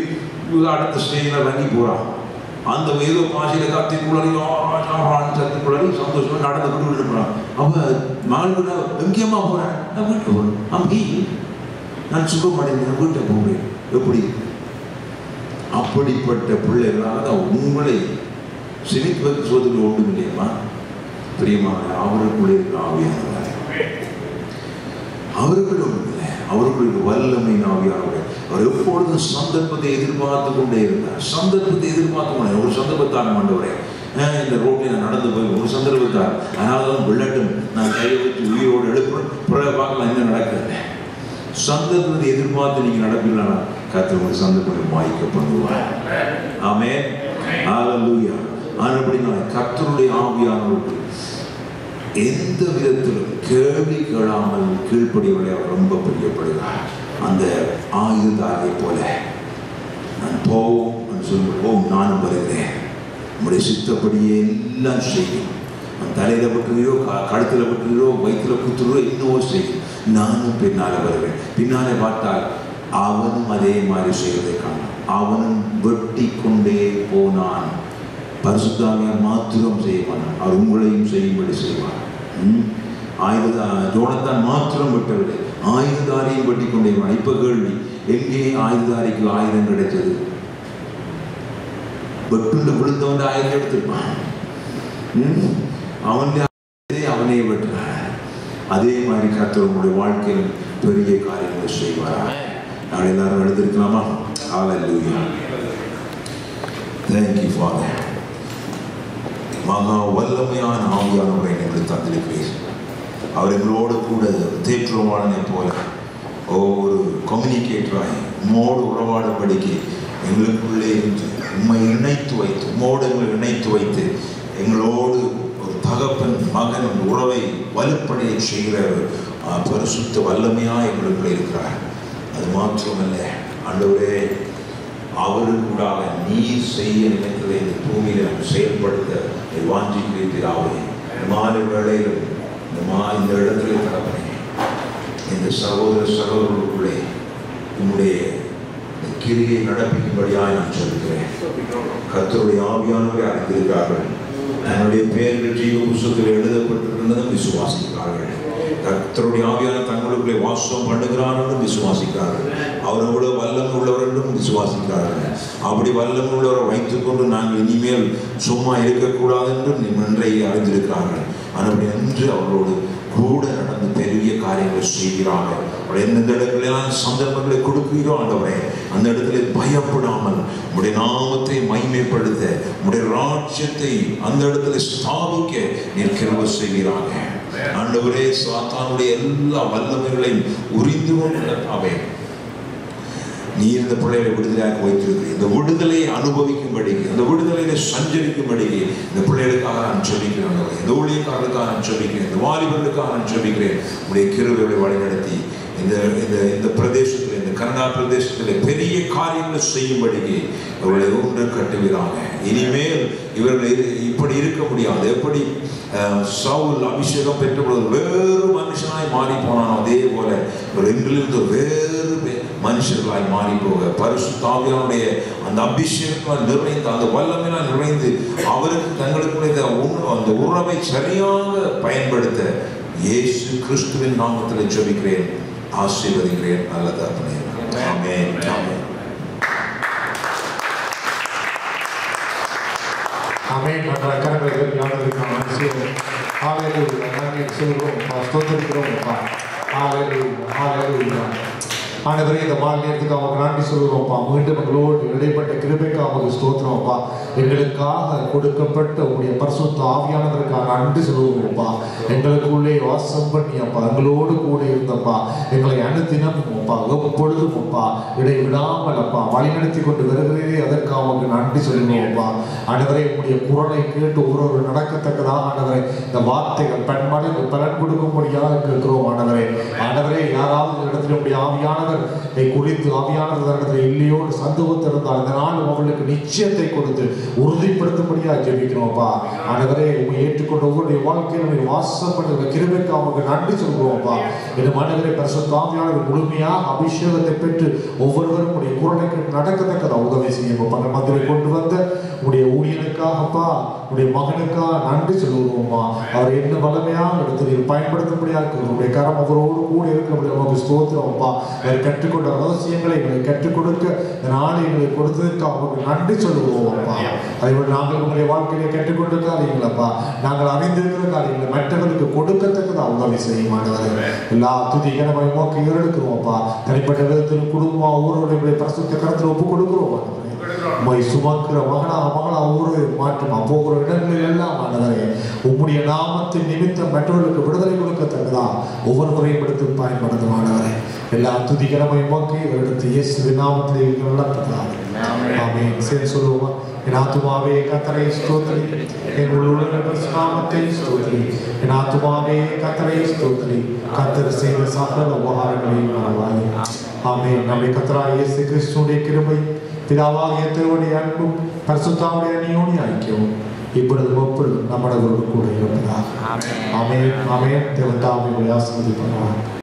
அடுத்த ஸ்டேஜில் வங்கி போறான். அந்த ஏதோ பாஷையில கத்தி குளறி சத்தி குளறி சந்தோஷமா நடந்து கொண்டு இருக்கிறான். அவ மகளுக்கு எங்கேயம்மா போறேன், நான் வீட்டுக்கு போறேன், அம்பி நான் சுகமடைந்தேன், வீட்டை போகிறேன். எப்படி அப்படிப்பட்ட பிள்ளைகளாக தான் உங்களை சிரிப்பதற்கு சோதனை ஒன்றும் இல்லையம்மா. பிரியமான அவருக்குள்ளே ஆவியானவர், அவர்கள் ஒன்றும் இல்லை, அவர்களுக்கு வல்லமை ஆவியானவர். அவர் எப்பொழுதும் சந்தர்ப்பத்தை எதிர்பார்த்து கொண்டே இருந்தார். சந்தர்ப்பத்தை எதிர்பார்த்து கொண்டே ஒரு சந்தர்ப்பத்தான் ஆண்டவரே, இந்த ரோட்டில் நான் நடந்து போய் ஒரு சந்தர்ப்பத்தார் அதனால்தான் விளட்டும் நான் கையை வச்சு உயிரோடு எழுப்புறேன், பிறகு பார்க்கலாம் என்ன நடக்குது. சந்தர்ப்பத்தை எதிர்பார்த்து நீங்க நடப்பீங்களா, கர்த்தர் ஒரு சந்தர்ப்பத்தை வாய்க்க பண்ணுவார். ஆமென், ஹல்லேலூயா. ஆனபடினால கர்த்தருடைய ஆவியானவர்கள் எந்த விதத்திலும் கேள்வி கேளாமல் கீழ்ப்படியவரை அவர் ரொம்ப பிரியப்படுகிறார். அந்த ஆயுதாரை போல நான் போவோம் சொல்லுவோம், நானும் வருகிறேன், உங்களுடைய சித்தப்படியே எல்லாம் செய்யும். தலையில விட்டுறோ, கழுத்துல விட்டுறோ, வயிற்றுல குத்துறோ, இன்னும் செய்யும். நானும் பின்னால வருவேன். பின்னாலே பார்த்தால் அவனும் அதே மாதிரி செய்வதை காணும். அவனும் வெட்டி கொண்டே போனான். பரிசுத்தாவியார் மாத்திரம் செய்வான், அவர் உங்களையும் செய்யும்படி செய்வார். ஜோனத்தான் மாத்திரம் விட்டவில்லை, ஆயுததாரியும் வெட்டி கொண்டே போனான். இப்ப கேள்வி, எங்கே ஆயுததாரிக்கு ஆயுதம் கிடைச்சது? வெட்டுண்டு விழுந்தவன் ஆயுதம் எடுத்துருப்பான். அவனே வெட்டுறான். அதே மாதிரி கர்த்தர் உங்களுடைய வாழ்க்கையில் பெரிய காரியங்களை செய்வாரா? நாளை எல்லாரும் எழுதிருக்கலாமா? ஹல்லேலூயா. Thank you Father. மகா வல்லமையான ஆவியானவரை எங்களுக்கு தந்திருக்கிறீர். அவர் எங்களோடு கூட தேற்றவாளனை போல ஒரு கம்யூனிகேட்டராய் உம்மோடு உறவாடும்படிக்கு எங்களுக்குள்ளே இருந்து உம்மை இணைத்து வைத்து, உம்மோடு எங்களை இணைத்து வைத்து எங்களோடு ஒரு தகப்பன் மகன் உறவை வலுப்படைய செய்கிற பரிசுத்த வல்லமையாக எங்களுக்குள்ளே இருக்கிறார். அது மாத்திரமல்ல ஆண்டவரே, அவருக்கூடாக நீர் செய்ய நினைத்ததை இந்த பூமியில செயல்படுத்த வாஞ்சிக்கிறீர்களாவே. மாலை வேளையிலும் இந்த இடத்துல தகப்பனே, இந்த சகோதர சகோதரர்களுக்குள்ளே உன்னுடைய கிரியை நடப்பிக்கும்படியாக நான் சொல்கிறேன். கர்த்தருடைய ஆவியானவரை அறிந்திருக்கிறார்கள். தன்னுடைய பெயர்கள் ஜீவ புஸ்தகத்தில் எழுதப்பட்டிருந்ததும் விசுவாசிக்கிறார்கள். கர்த்தருடைய ஆவியான தங்களுக்குள்ளே வாசம் பண்ணுகிறார் என்றும் விசுவாசிக்கிறார்கள். அவர் எவ்வளவு வல்லமை உள்ளவர் என்றும் விசுவாசிக்கிறார்கள். அப்படி வல்லமை உள்ளவரை வைத்துக் கொண்டு நாங்கள் இனிமேல் சும்மா இருக்கக்கூடாது என்றும் இன்றைய அறிந்திருக்கிறார்கள். ஆனால் என்று அவர்களோடு கூட நடந்து பெரிய காரியங்களை செய்கிறார்கள். எந்தெந்த இடங்களெல்லாம் சந்தர்ப்பங்களை கொடுக்கிறோம் ஆண்டவரே, அந்த இடத்துல பயப்படாமல் உடைய நாமத்தை மகிமைப்படுத்த, உடைய ராஜ்யத்தை அந்த இடத்துல ஸ்தாபிக்க நீர் கிருபை செய்கிறாங்க ஆண்டவரே. சாத்தானுடைய எல்லா வல்லமைகளையும் உரிந்து கொண்டு நீ இந்த பிள்ளைகளை விடுதலையாக வைத்திருக்கிறீர். இந்த விடுதலையை அனுபவிக்கும்படி, அந்த விடுதலையை சஞ்சரிக்கும்படி இந்த பிள்ளைகளுக்காக நான் சொல்லிக்கிறேன். இந்த ஊழியக்காரர்களுக்காக நான் சொல்லிக்கிறேன். இந்த வாலிபர்களுக்காக நான் சொல்லிக்கிறேன். உடைய கிருபைகளை வழிநடத்தி இந்த பிரதேசத்தில், இந்த கனடா பிரதேசத்தில் பெரிய காரியங்களை செய்யும்படிக்கு இவர்களை ஒன்று கட்டுகிறாங்க. இனிமேல் இவர்கள் இப்படி இருக்க முடியாது. எப்படி சவுல் அபிஷேகம் பெற்றபொழுது வேறு மனுஷனாய் மாறி போனானோ, அதே போல எங்களிலிருந்து வேறு மனுஷர்களாய் மாறி போக பரிசுத்த ஆவியானுடைய அந்த அபிஷேகம் நிறைந்து, அந்த வல்லமையால் நிறைந்து அவருக்கு தங்களுக்குள்ள அந்த உறவை சரியாக பயன்படுத்த இயேசு கிறிஸ்துவின் நாமத்தில் ஜெபிக்கிறேன், ஆசீர்வதிக்கிறேன். நல்ல தகப்பனே, ஆமென். ஆமென். ஆமென். கரங்களை ஞானத்திற்கான ஆசீர்வாதம். ஹல்லேலூயா. நாங்கள் சொல்கிறோம், ஸ்தோத்திரிக்கிறோம். ஹல்லேலூயா. ஹல்லேலூயா. ஆண்டவரே இந்த மாலை நேரத்துக்கு அவங்க நன்றி சொல்லுவோம்ப்பா. மீண்டும் எங்களோடு இடைப்பட்ட கிருபைக்கு அவங்க ஸ்தோத்திரம்ப்பா. எங்களுக்காக கொடுக்கப்பட்ட உங்களுடைய பரிசுத்த ஆவியானவருக்காக நன்றி சொல்லுவோம்ப்பா. எங்களுக்குள்ளே வாசம் பண்ணியப்பா, எங்களோடு கூட இருந்தப்பா, எங்களை அனுதினமும்ப்பா எப்பொழுதும்ப்பா இடைவிடாமலப்பா வழிநடத்தி கொண்டு வருகிறதே அதற்கு அவங்க நன்றி சொல்லுவோம்ப்பா. ஆண்டவரே உங்களுடைய குரலை கேட்டு ஒரு நடக்கத்தக்கதாக ஆண்டவரே இந்த வார்த்தைகள் பன்மடங்கு பலன் கொடுக்கும்படியாக கேட்கிறோம். ஆண்டவரே யாராவது இடத்துல உடைய ஆவியானவர் குறித்து ஆவியானவர் இடத்துல இல்லையோ சந்தோகத்தில் இருந்தால் இந்த நாள் அவர்களுக்கு நிச்சயத்தை கொடுத்து உறுதிப்படுத்தும்படியாக ஜெபிக்கிறோம்ப்பா. ஆண்டவரே உங்களை ஏற்றுக்கொண்ட ஒவ்வொருடைய வாழ்க்கையில் வாசம் பண்ணுற கிருபைக்கு அவங்க நன்றி சொல்கிறோம்ப்பா. இந்த ஆண்டவரே பரிசுத்த ஆவியானவர் முழுமையாக அபிஷேகத்தை பெற்று ஒவ்வொருவரும் உடைய குரலை கேட்டு நடக்கத்தக்கதாக உதவி செய்யும். பல மந்திரை கொண்டு வந்த உடைய ஊழியனுக்காகப்பா, உடைய மகனுக்காக நன்றி சொல்லுவோம்மா. அவர் என்ன வல்லமையாக எடுத்து பயன்படுத்தும்படியாக உடைய கரம் அவரோடு கூட இருக்கிறபடி நமக்கு ஸ்தோத்திரம்ப்பா. அவர் கற்றுக்கொண்ட ரகசியங்களை எங்களை கற்றுக் கொடுக்க இந்த நாளை எங்களுக்கு கொடுத்ததற்கு அவங்களுக்கு நன்றி சொல்லுவோம்ப்பா. அதேபோல நாங்கள் உங்களுடைய வாழ்க்கையை கற்றுக்கொண்ட காரியங்களப்பா, நாங்கள் அறிந்திருக்கிற காரியங்களை மற்றவர்களுக்கு கொடுக்கத்தக்கதாக உதவி செய்யும். எல்லா துதி கனவை நோக்கி எடுக்கிறோம்ப்பா. தனிப்பட்ட விதத்தில் குடும்பம் ஒவ்வொருடைய பரிசுத்த கருத்தில் ஒப்பு கொடுக்கிறோம். சுமக்கிற மகளா ஒவ்வொரு மாற்றமா போகிற இடங்களில் எல்லாம் ஆண்டவரே உம்முடைய நாமத்தின் நிமித்தம் மற்றவர்களுக்கு விடுதலை கொடுக்கத்தக்கதா ஒவ்வொரு முறையும் எடுத்து பயன்படுத்தும். ஆண்டவரே எல்லா துதிகரமை நோக்கி எடுத்து இயேசுவின் நாமத்திலே நடப்பதாக. ஆமென். சரி சொல்லுவோமா? என் ஆத்துமாவே கர்த்தரை ஸ்தோத்திரி, என் உள்ளுள்ள நாமத்தை ஸ்தோத்திரி. என் ஆத்துமாவே கர்த்தரை ஸ்தோத்திரி, கர்த்தர் செய்த சகல உபகாரங்களையும் மறவாதே. ஆமென். நம்முடைய கர்த்தராகிய இயேசு கிறிஸ்துவின் கிருபை, பிதாவாகிய தேவனுடைய அன்பும் பரிசுத்தாவுடைய அந்யோன்ய ஐக்கியமும் இப்பொழுதும் எப்பொழுதும் நம்மளோடு கூட இருப்பதாக. ஆமென். ஆமென். தேவன் தாமே உங்களை ஆசீர்வதிப்பாராக.